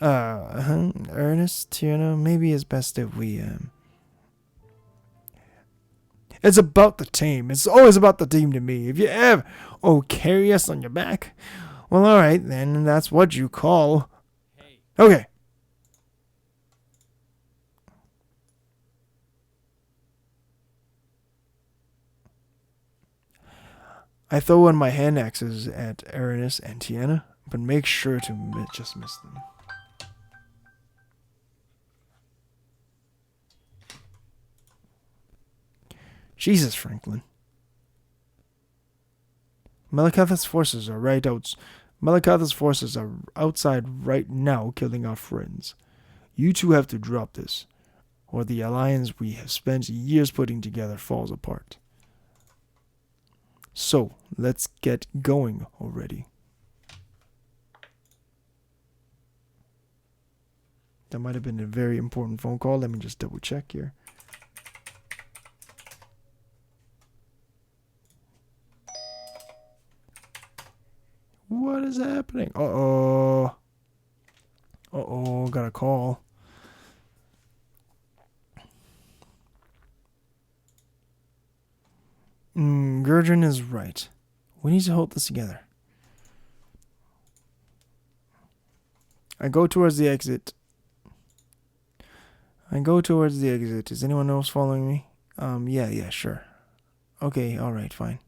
Ernest, Tiana, maybe it's best if we, It's about the team. It's always about the team to me. If you ever... Oh, carry us on your back? Well, alright then, that's what you call... Hey. Okay. I throw in my hand axes at Aranis and Tiana, but make sure to just miss them. Jesus, Franklin. Malekatha's forces are outside right now killing our friends. You two have to drop this, or the alliance we have spent years putting together falls apart. So, let's get going already. That might have been a very important phone call. Let me just double check here. What is happening? Uh-oh. Uh-oh, got a call. Gurdrin is right. We need to hold this together. I go towards the exit. Is anyone else following me? Yeah, sure. Okay, alright, fine.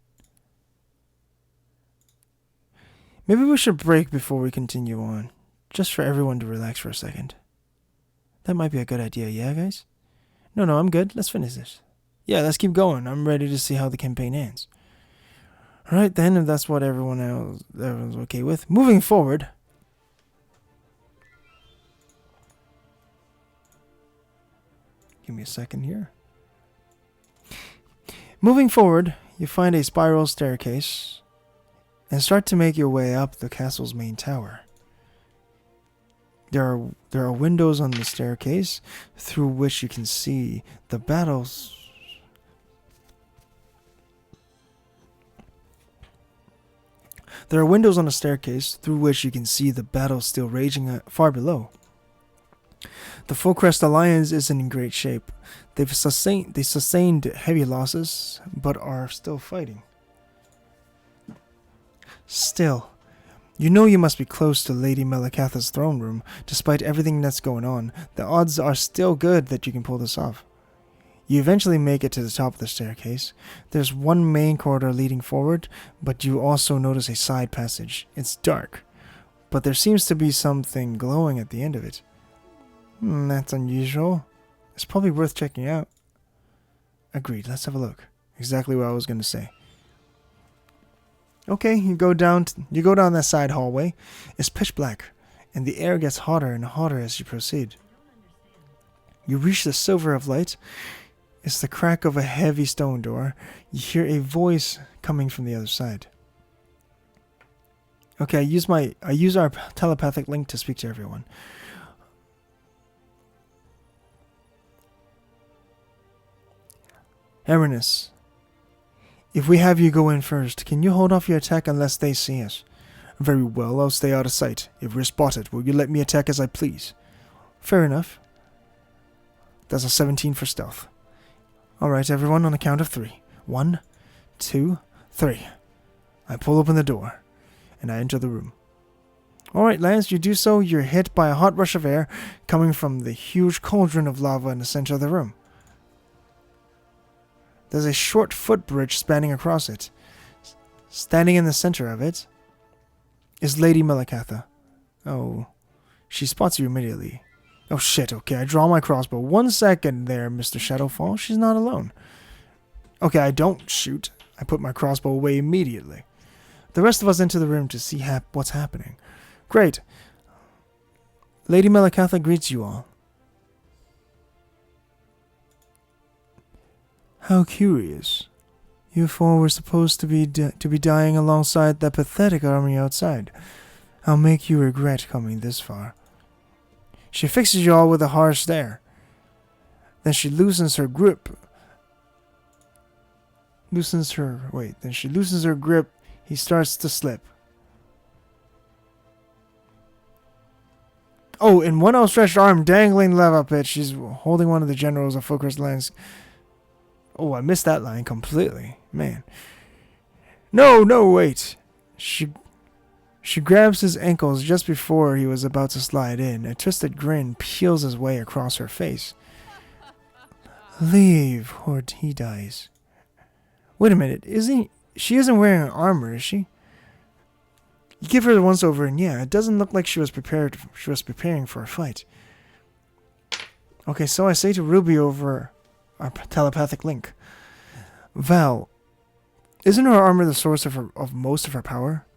Maybe we should break before we continue on. Just for everyone to relax for a second. That might be a good idea, yeah, guys? No, I'm good. Let's finish this. Yeah, let's keep going. I'm ready to see how the campaign ends. Alright then, if that's what everyone's okay with. Moving forward. Give me a second here. Moving forward, you find a spiral staircase and start to make your way up the castle's main tower. There are windows on the staircase through which you can see the battles. There are windows on the staircase through which you can see the battle still raging far below. The Fullcrest Alliance isn't in great shape. They sustained heavy losses, but are still fighting. Still, you know you must be close to Lady Melikatha's throne room. Despite everything that's going on, the odds are still good that you can pull this off. You eventually make it to the top of the staircase. There's one main corridor leading forward, but you also notice a side passage. It's dark, but there seems to be something glowing at the end of it. That's unusual. It's probably worth checking out. Agreed, let's have a look. Exactly what I was going to say. Okay, you go down that side hallway. It's pitch black, and the air gets hotter and hotter as you proceed. You reach the silver of light. It's the crack of a heavy stone door. You hear a voice coming from the other side. Okay, I use our telepathic link to speak to everyone. Erinus, if we have you go in first, can you hold off your attack unless they see us? Very well, I'll stay out of sight. If we're spotted, will you let me attack as I please? Fair enough. That's a 17 for stealth. Alright, everyone, on the count of 3. 1, 2, 3. I pull open the door, and I enter the room. Alright, Lance, you do so. You're hit by a hot rush of air coming from the huge cauldron of lava in the center of the room. There's a short footbridge spanning across it. Standing in the center of it is Lady Melikatha. Oh, she spots you immediately. Oh shit, okay, I draw my crossbow. 1 second there, Mr. Shadowfall. She's not alone. Okay, I don't shoot. I put my crossbow away immediately. The rest of us enter the room to see what's happening. Great. Lady Melikatha greets you all. How curious. You four were supposed to be dying alongside that pathetic army outside. I'll make you regret coming this far. She fixes you all with a harsh stare. Then she loosens her grip. Then she loosens her grip. He starts to slip. Oh, in one outstretched arm, dangling lava pit, she's holding one of the generals of Fullcrest Alliance. Oh, I missed that line completely. Man. No, wait. She grabs his ankles just before he was about to slide in. A twisted grin peels his way across her face. Leave, or he dies. Wait a minute, she isn't wearing armor, is she? You give her the once over, and yeah, it doesn't look like she was preparing for a fight. Okay, so I say to Ruby over our telepathic link. Val, isn't her armor the source of most of her power?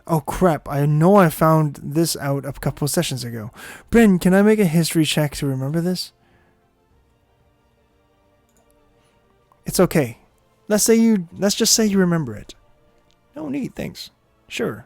Oh crap, I know I found this out a couple of sessions ago. Brynn, can I make a history check to remember this? It's okay. Let's just say you remember it. No need, thanks. Sure.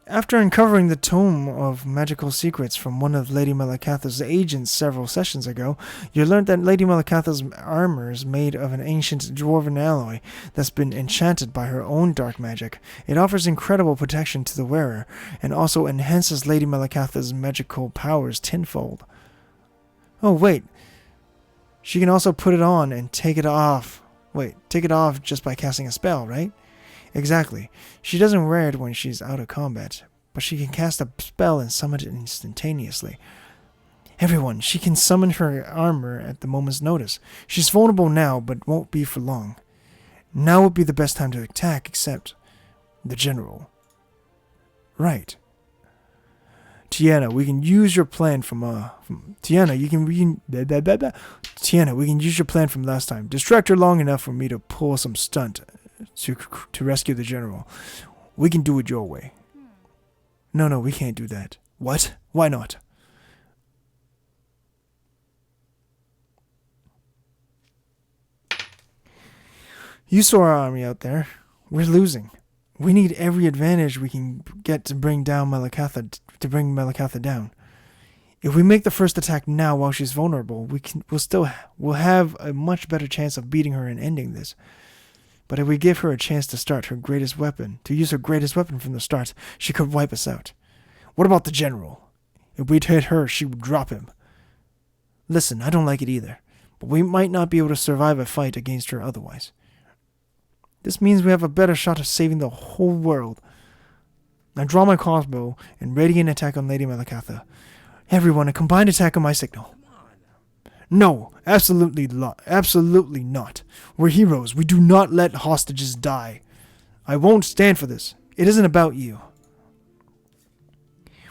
After uncovering the tome of magical secrets from one of Lady Melikatha's agents several sessions ago, you learned that Lady Melikatha's armor is made of an ancient dwarven alloy that's been enchanted by her own dark magic. It offers incredible protection to the wearer, and also enhances Lady Melikatha's magical powers tenfold. Oh, wait. She can also put it on and take it off. Take it off just by casting a spell, right? Exactly. She doesn't wear it when she's out of combat, but she can cast a spell and summon it instantaneously. Everyone, she can summon her armor at the moment's notice. She's vulnerable now, but won't be for long. Now would be the best time to attack, except the general. Right. Tiana, we can use your plan Tiana, we can use your plan from last time. Distract her long enough for me to pull some stunt to rescue the general. We can do it your way. No, we can't do that. What? Why not? You saw our army out there. We're losing. We need every advantage we can get to bring Melikatha down. If we make the first attack now while she's vulnerable, we'll have a much better chance of beating her and ending this. But if we give her a chance to use her greatest weapon from the start, she could wipe us out. What about the general? If we'd hit her, she would drop him. Listen, I don't like it either, but we might not be able to survive a fight against her otherwise. This means we have a better shot of saving the whole world. Now draw my crossbow and ready an attack on Lady Malakatha. Everyone, a combined attack on my signal. No, absolutely not. We're heroes. We do not let hostages die. I won't stand for this. It isn't about you.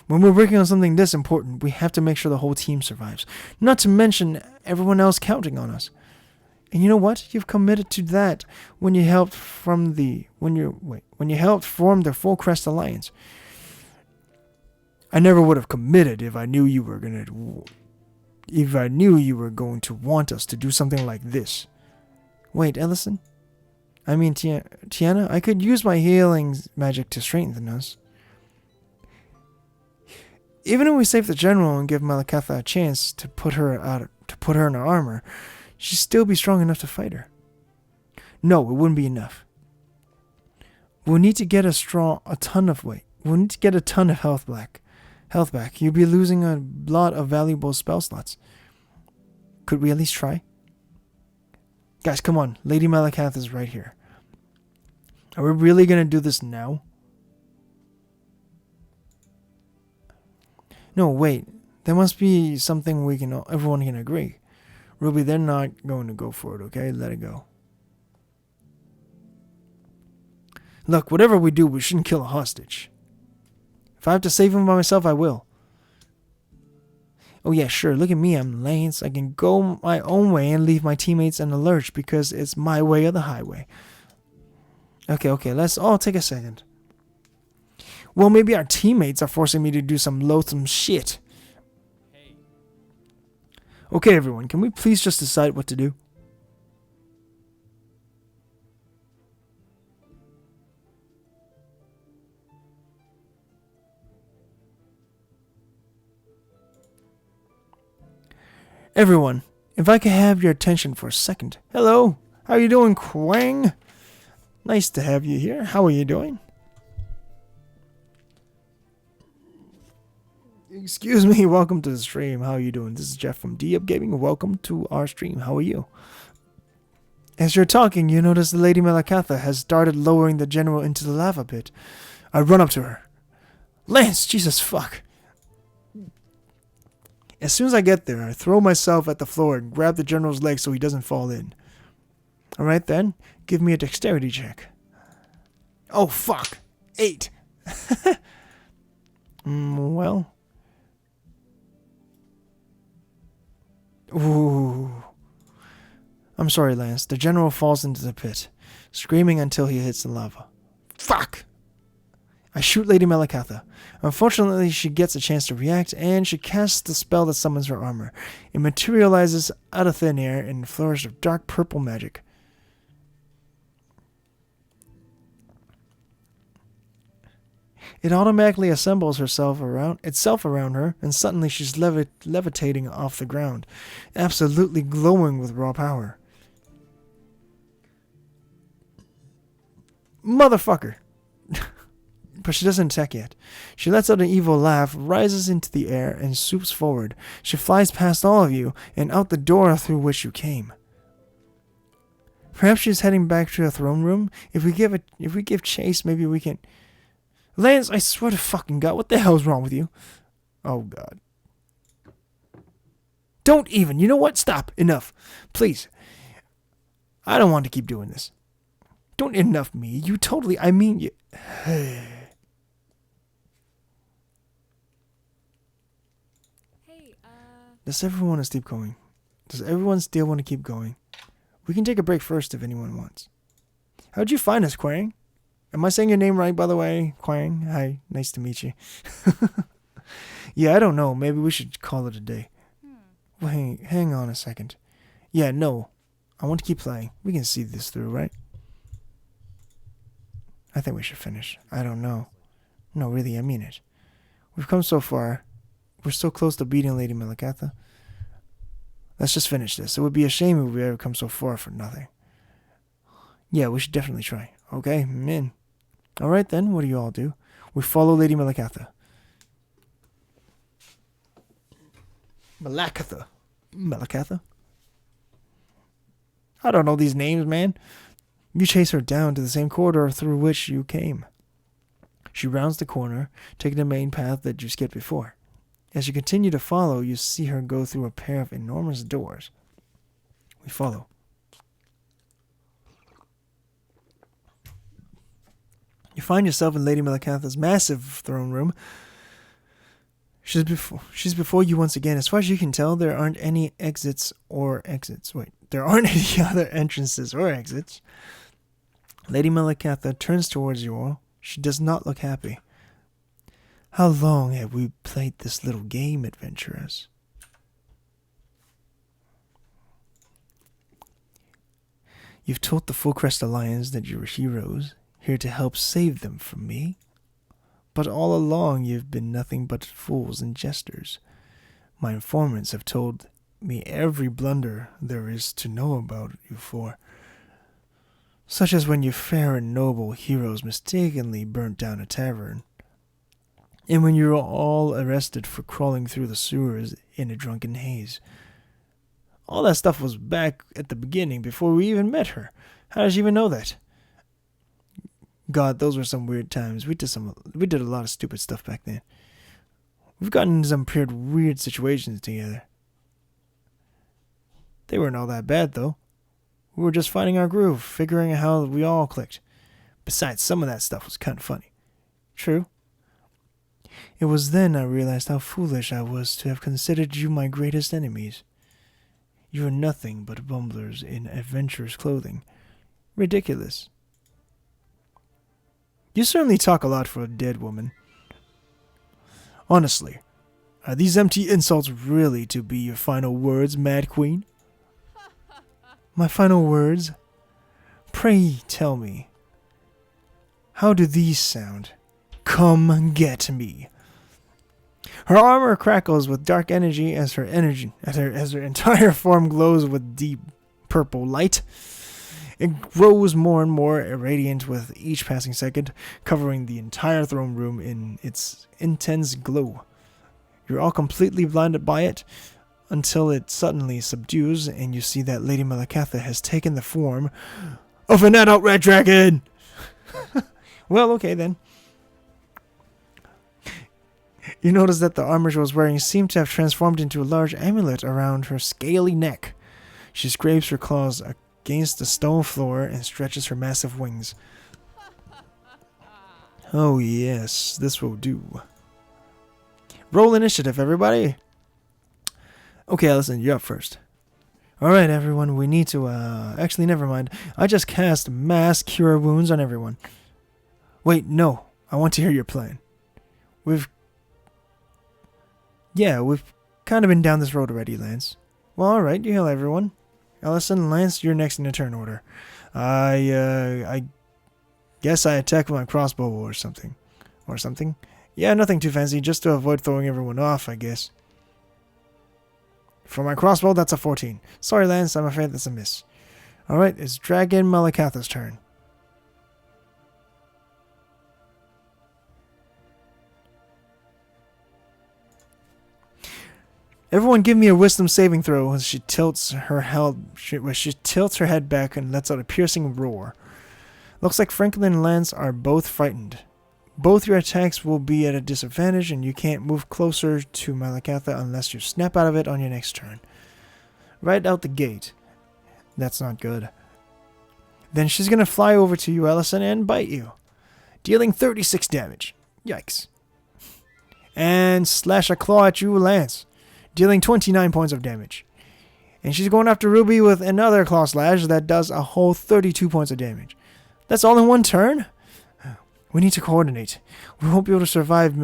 When we're working on something this important, we have to make sure the whole team survives. Not to mention everyone else counting on us. And you know what? You've committed to that when you helped form the Full Crest Alliance. I never would have committed if I knew you were going to want us to do something like this. Wait, Ellison? I mean, Tiana, I could use my healing magic to strengthen us. Even if we save the general and give Malakatha a chance to put her in her armor, she'd still be strong enough to fight her. No, it wouldn't be enough. We'll need to get a ton of health back. You'll be losing a lot of valuable spell slots. Could we at least try? Guys, come on. Lady Malakatha is right here. Are we really going to do this now? No, wait. There must be something everyone can agree. Ruby, they're not going to go for it, okay? Let it go. Look, whatever we do, we shouldn't kill a hostage. If I have to save him by myself, I will. Oh yeah, sure, look at me, I'm Lance. I can go my own way and leave my teammates in the lurch because it's my way or the highway. Okay, let's all take a second. Well, maybe our teammates are forcing me to do some loathsome shit. Hey, Okay, everyone, can we please just decide what to do? Everyone, if I could have your attention for a second. Hello, how are you doing, Quang? Nice to have you here. How are you doing? Excuse me, welcome to the stream. How are you doing? This is Jeff from D-Up Gaming. Welcome to our stream. How are you? As you're talking, you notice the Lady Malakatha has started lowering the general into the lava pit. I run up to her. Lance, Jesus fuck. As soon as I get there, I throw myself at the floor and grab the general's leg so he doesn't fall in. Alright then, give me a dexterity check. Oh fuck! 8! Well... Ooh. I'm sorry, Lance. The general falls into the pit, screaming until he hits the lava. Fuck! I shoot Lady Malakatha. Unfortunately, she gets a chance to react, and she casts the spell that summons her armor. It materializes out of thin air in a flourish of dark purple magic. It automatically assembles itself around her, and suddenly she's levitating off the ground, absolutely glowing with raw power. Motherfucker! But she doesn't attack yet. She lets out an evil laugh, rises into the air, and swoops forward. She flies past all of you, and out the door through which you came. Perhaps she's heading back to the throne room? If we give chase, maybe we can... Lance, I swear to fucking God, what the hell's wrong with you? Oh, God. Don't even. You know what? Stop. Enough. Please. I don't want to keep doing this. Don't enough me. You totally... I mean, you... Hey, Does everyone want to keep going? Does everyone still want to keep going? We can take a break first if anyone wants. How'd you find us, Quang? Am I saying your name right, by the way? Quang? Hi, nice to meet you. Yeah, I don't know. Maybe we should call it a day. Wait, hang on a second. Yeah, no. I want to keep playing. We can see this through, right? I think we should finish. I don't know. No, really, I mean it. We've come so far. We're so close to beating Lady Malakatha. Let's just finish this. It would be a shame if we ever come so far for nothing. Yeah, we should definitely try. Okay, I'm in. Alright then, what do you all do? We follow Lady Malakatha. Malakatha? I don't know these names, man. You chase her down to the same corridor through which you came. She rounds the corner, taking the main path that you skipped before. As you continue to follow, you see her go through a pair of enormous doors. We follow. You find yourself in Lady Malakatha's massive throne room. She's before you once again. As far as you can tell, there aren't any there aren't any other entrances or exits. Lady Malakatha turns towards you all. She does not look happy. How long have we played this little game, adventurers? You've told the Full Crest Alliance that you're heroes, here to help save them from me. But all along you've been nothing but fools and jesters. My informants have told me every blunder there is to know about you for, such as when you fair and noble heroes mistakenly burnt down a tavern, and when you were all arrested for crawling through the sewers in a drunken haze. All that stuff was back at the beginning, before we even met her. How did you even know that? God, those were some weird times. We did a lot of stupid stuff back then. We've gotten into some weird situations together. They weren't all that bad, though. We were just finding our groove, figuring out how we all clicked. Besides, some of that stuff was kind of funny. True. It was then I realized how foolish I was to have considered you my greatest enemies. You are nothing but bumblers in adventurers' clothing. Ridiculous. You certainly talk a lot for a dead woman. Honestly, are these empty insults really to be your final words, Mad Queen? My final words? Pray tell me, how do these sound? Come get me. Her armor crackles with dark energy as her entire form glows with deep purple light. It grows more and more radiant with each passing second, covering the entire throne room in its intense glow. You're all completely blinded by it until it suddenly subdues and you see that Lady Malakatha has taken the form of an adult red dragon! Well, okay then. You notice that the armor she was wearing seemed to have transformed into a large amulet around her scaly neck. She scrapes her claws against the stone floor and stretches her massive wings. Oh yes, this will do. Roll initiative, everybody! Okay, Allison, you're up first. Alright, everyone, we need to, actually, never mind. I just cast Mass Cure Wounds on everyone. Wait, no. I want to hear your plan. We've kind of been down this road already, Lance. Well, alright, you heal everyone. Allison, Lance, you're next in the turn order. I guess I attack with my crossbow or something. Or something? Yeah, nothing too fancy, just to avoid throwing everyone off, I guess. For my crossbow, that's a 14. Sorry, Lance, I'm afraid that's a miss. Alright, it's Dragon Malakatha's turn. Everyone give me a wisdom saving throw as she tilts her head back and lets out a piercing roar. Looks like Franklin and Lance are both frightened. Both your attacks will be at a disadvantage and you can't move closer to Malakatha unless you snap out of it on your next turn. Right out the gate. That's not good. Then she's going to fly over to you, Allison, and bite you, dealing 36 damage. Yikes. And slash a claw at you, Lance, dealing 29 points of damage. And she's going after Ruby with another claw slash that does a whole 32 points of damage. That's all in one turn? We need to coordinate. We won't be able to survive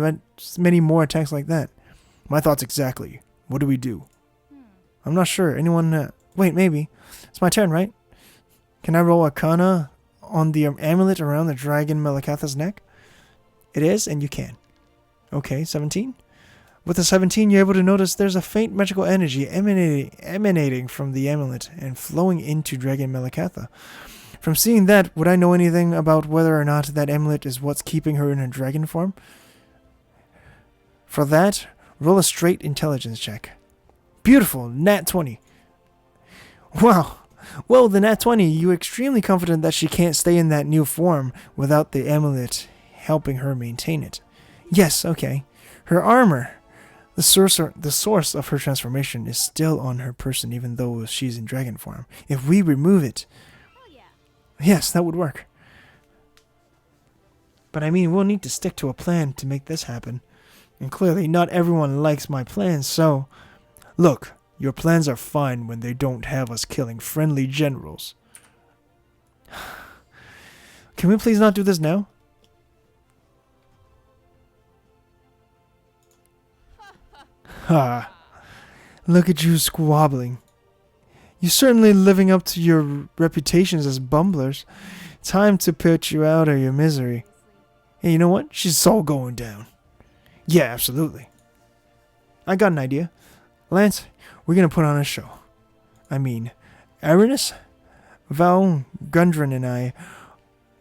many more attacks like that. My thoughts exactly. What do we do? I'm not sure. Anyone... wait, maybe. It's my turn, right? Can I roll Arcana on the amulet around the Dragon Malakatha's neck? It is, and you can. Okay, 17. With the 17, you're able to notice there's a faint magical energy emanating from the amulet and flowing into Dragon Malakatha. From seeing that, would I know anything about whether or not that amulet is what's keeping her in her dragon form? For that, roll a straight intelligence check. Beautiful, nat 20. Wow. Well, the nat 20, you're extremely confident that she can't stay in that new form without the amulet helping her maintain it. Yes, okay. Her armor. The source of her transformation is still on her person even though she's in dragon form. If we remove it... Oh yeah. Yes, that would work. But I mean, we'll need to stick to a plan to make this happen. And clearly, not everyone likes my plans, so... Look, your plans are fine when they don't have us killing friendly generals. Can we please not do this now? Ha! Look at you squabbling. You're certainly living up to your reputations as bumblers. Time to put you out of your misery. Hey, you know what? She's all going down. Yeah, absolutely. I got an idea. Lance, we're going to put on a show. I mean, Aranis, Val, Gundren, and I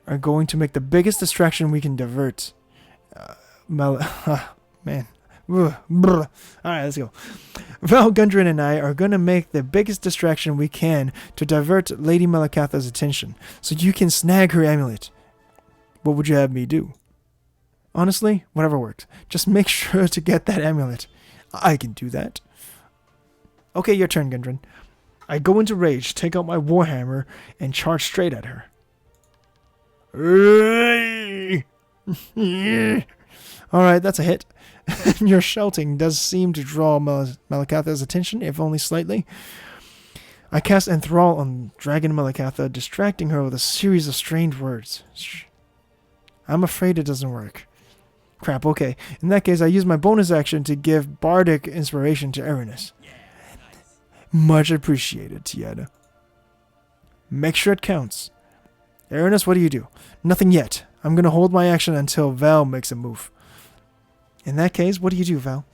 are going to make the biggest distraction we can divert. Man. Alright, let's go. Val, Gundren, and I are going to make the biggest distraction we can to divert Lady Malakatha's attention, so you can snag her amulet. What would you have me do? Honestly, whatever works. Just make sure to get that amulet. I can do that. Okay, your turn, Gundren. I go into rage, take out my warhammer, and charge straight at her. Alright, that's a hit. Your shouting does seem to draw Malakatha's attention, if only slightly. I cast Enthrall on Dragon Malakatha, distracting her with a series of strange words. I'm afraid it doesn't work. Crap, okay. In that case, I use my bonus action to give bardic inspiration to Aranis. Yeah, nice. Much appreciated, Tieta. Make sure it counts. Aranis, what do you do? Nothing yet. I'm going to hold my action until Val makes a move. In that case, what do you do, Val?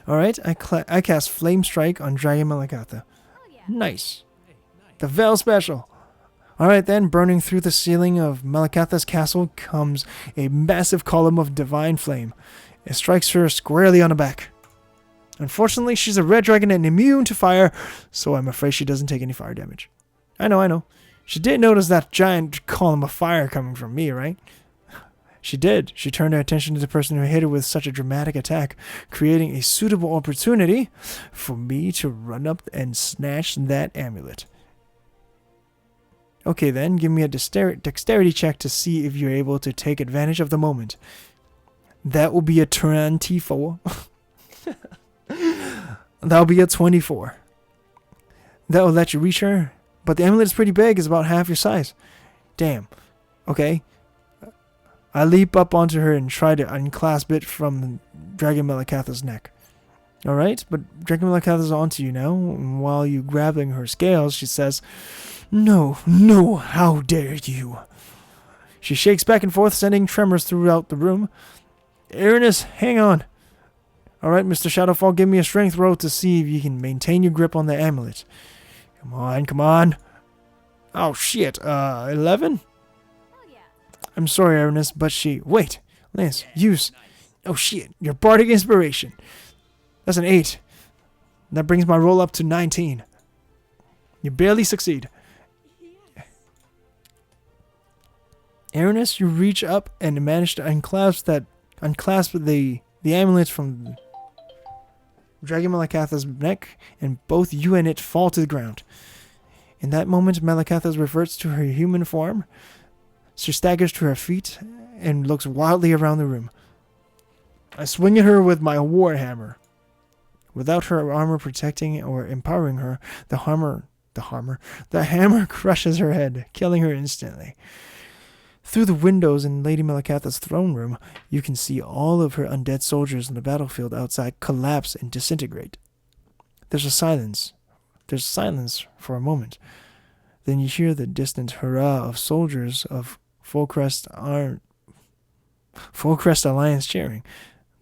Alright, I cast Flame Strike on Dragon Malakatha. Oh yeah. Nice. Hey, nice. The Val special. Alright then, burning through the ceiling of Malakatha's castle comes a massive column of divine flame. It strikes her squarely on the back. Unfortunately, she's a red dragon and immune to fire, so I'm afraid she doesn't take any fire damage. I know. She did notice that giant column of fire coming from me, right? She did. She turned her attention to the person who hit her with such a dramatic attack, creating a suitable opportunity for me to run up and snatch that amulet. Okay then, give me a dexterity check to see if you're able to take advantage of the moment. That will be a 24. That'll be a 24. That will let you reach her, but the amulet is pretty big, it's about half your size. Damn. Okay. I leap up onto her and try to unclasp it from Dragon Malakatha's neck. Alright, but Dragon Malakatha's onto you now, and while you grabbing her scales, she says, No, how dare you. She shakes back and forth, sending tremors throughout the room. Aranis, hang on. Alright, Mr. Shadowfall, give me a strength roll to see if you can maintain your grip on the amulet. Come on. Oh, shit, 11? Oh yeah. I'm sorry, Aranis, but she... Wait, Lance, Yeah, use... nice. Oh, shit, your bardic inspiration. That's an 8. That brings my roll up to 19. You barely succeed. Yes. Aranis, you reach up and manage to unclasp the amulet from Dragon Malakatha's neck, and both you and it fall to the ground. In that moment, Malakatha reverts to her human form. She staggers to her feet and looks wildly around the room. I swing at her with my warhammer. Without her armor protecting or empowering her, the hammer crushes her head, killing her instantly. Through the windows in Lady Malakatha's throne room, you can see all of her undead soldiers in the battlefield outside collapse and disintegrate. There's silence for a moment. Then you hear the distant hurrah of soldiers of Full Crest Alliance cheering.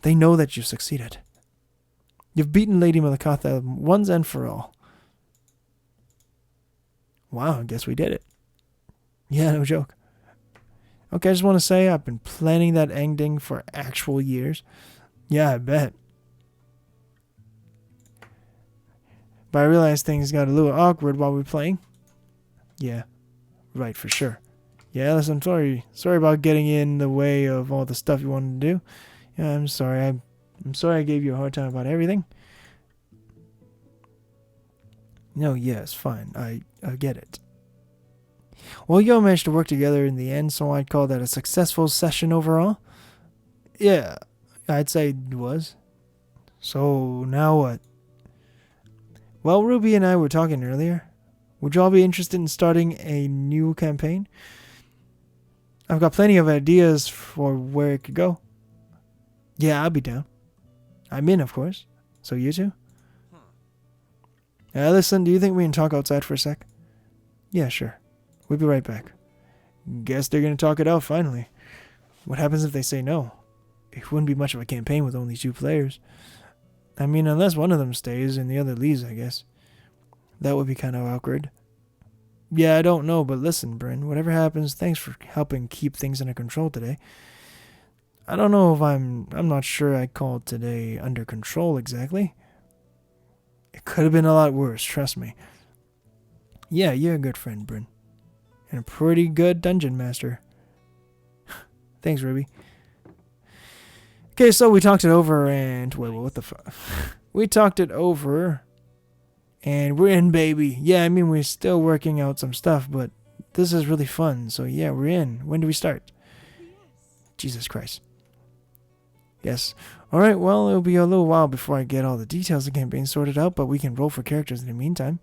They know that you've succeeded. You've beaten Lady Malakatha once and for all. Wow, I guess we did it. Yeah, no joke. Okay, I just want to say I've been planning that ending for actual years. Yeah, I bet. But I realized things got a little awkward while we were playing. Yeah, right, for sure. Yeah, listen, I'm sorry. Sorry about getting in the way of all the stuff you wanted to do. Yeah, I'm sorry. I'm sorry I gave you a hard time about everything. No, yes, fine. I get it. Well, you all managed to work together in the end, so I'd call that a successful session overall. Yeah, I'd say it was. So, now what? Well, Ruby and I were talking earlier. Would you all be interested in starting a new campaign? I've got plenty of ideas for where it could go. Yeah, I'll be down. I'm in, of course. So you two? Listen, do you think we can talk outside for a sec? Yeah, sure. We'll be right back. Guess they're gonna talk it out finally. What happens if they say no? It wouldn't be much of a campaign with only 2 players. I mean, unless one of them stays and the other leaves, I guess. That would be kind of awkward. Yeah, I don't know, but listen, Brynn, whatever happens, thanks for helping keep things under control today. I don't know if I'm not sure I'd call today under control exactly. It could have been a lot worse, trust me. Yeah, you're a good friend, Brynn. And a pretty good dungeon master. Thanks, Ruby. Okay, so we talked it over and... Wait, what the fuck? We talked it over and we're in, baby. Yeah, I mean, we're still working out some stuff, but this is really fun. So yeah, we're in. When do we start? Jesus Christ. Yes. Alright, well, it'll be a little while before I get all the details of the campaign sorted out, but we can roll for characters in the meantime.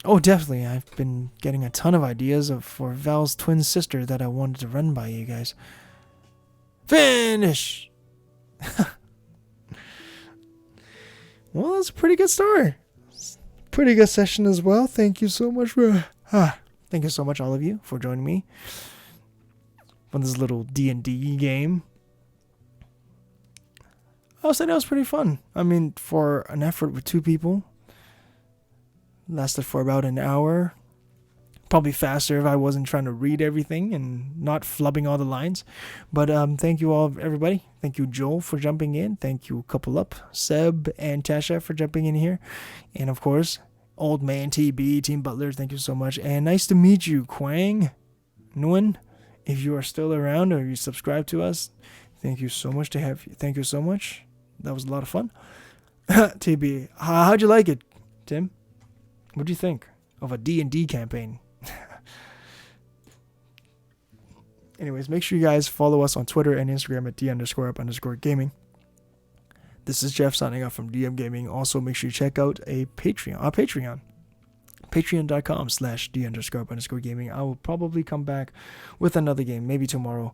Oh, definitely. I've been getting a ton of ideas for Val's twin sister that I wanted to run by you guys. Finish! Well, that's a pretty good story. Pretty good session as well. Thank you so much for... thank you so much, all of you, for joining me on this little D&D game. I'll say that was pretty fun. I mean, for an effort with 2 people, lasted for about an hour. Probably faster if I wasn't trying to read everything and not flubbing all the lines. But thank you all, everybody. Thank you, Joel, for jumping in. Thank you, Couple Up, Seb, and Tasha for jumping in here. And, of course, Old Man TB, Team Butler, thank you so much. And nice to meet you, Quang Nguyen. If you are still around or you subscribe to us, thank you so much to have you. Thank you so much. That was a lot of fun. TB, how'd you like it, Tim? What do you think of a D&D campaign? Anyways, make sure you guys follow us on Twitter and Instagram at D_up_gaming. This is Jeff signing off from DM Gaming. Also, make sure you check out our Patreon. Patreon.com/D_up_gaming. I will probably come back with another game, maybe tomorrow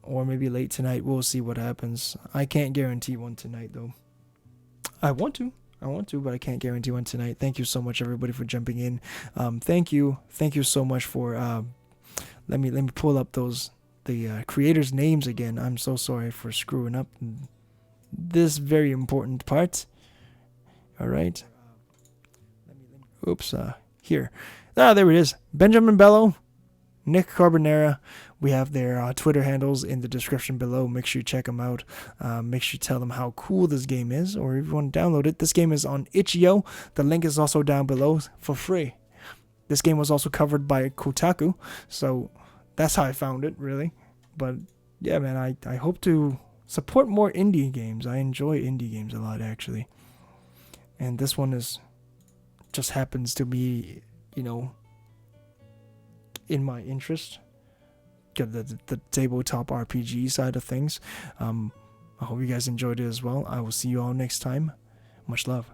or maybe late tonight. We'll see what happens. I can't guarantee one tonight, though. I want to, but I can't guarantee one tonight. Thank you so much, everybody, for jumping in. Thank you so much for. Let me pull up the creators' names again. I'm so sorry for screwing up this very important part. All right. Oops. Here. There it is. Benjamin Bello, Nick Carbonara. We have their Twitter handles in the description below. Make sure you check them out. Make sure you tell them how cool this game is, or if you want to download it. This game is on itch.io. The link is also down below for free. This game was also covered by Kotaku, so that's how I found it, really. But yeah, man, I hope to support more indie games. I enjoy indie games a lot, actually. And this one just happens to be, in my interest. The tabletop RPG side of things. I hope you guys enjoyed it as well. I will see you all next time. Much love.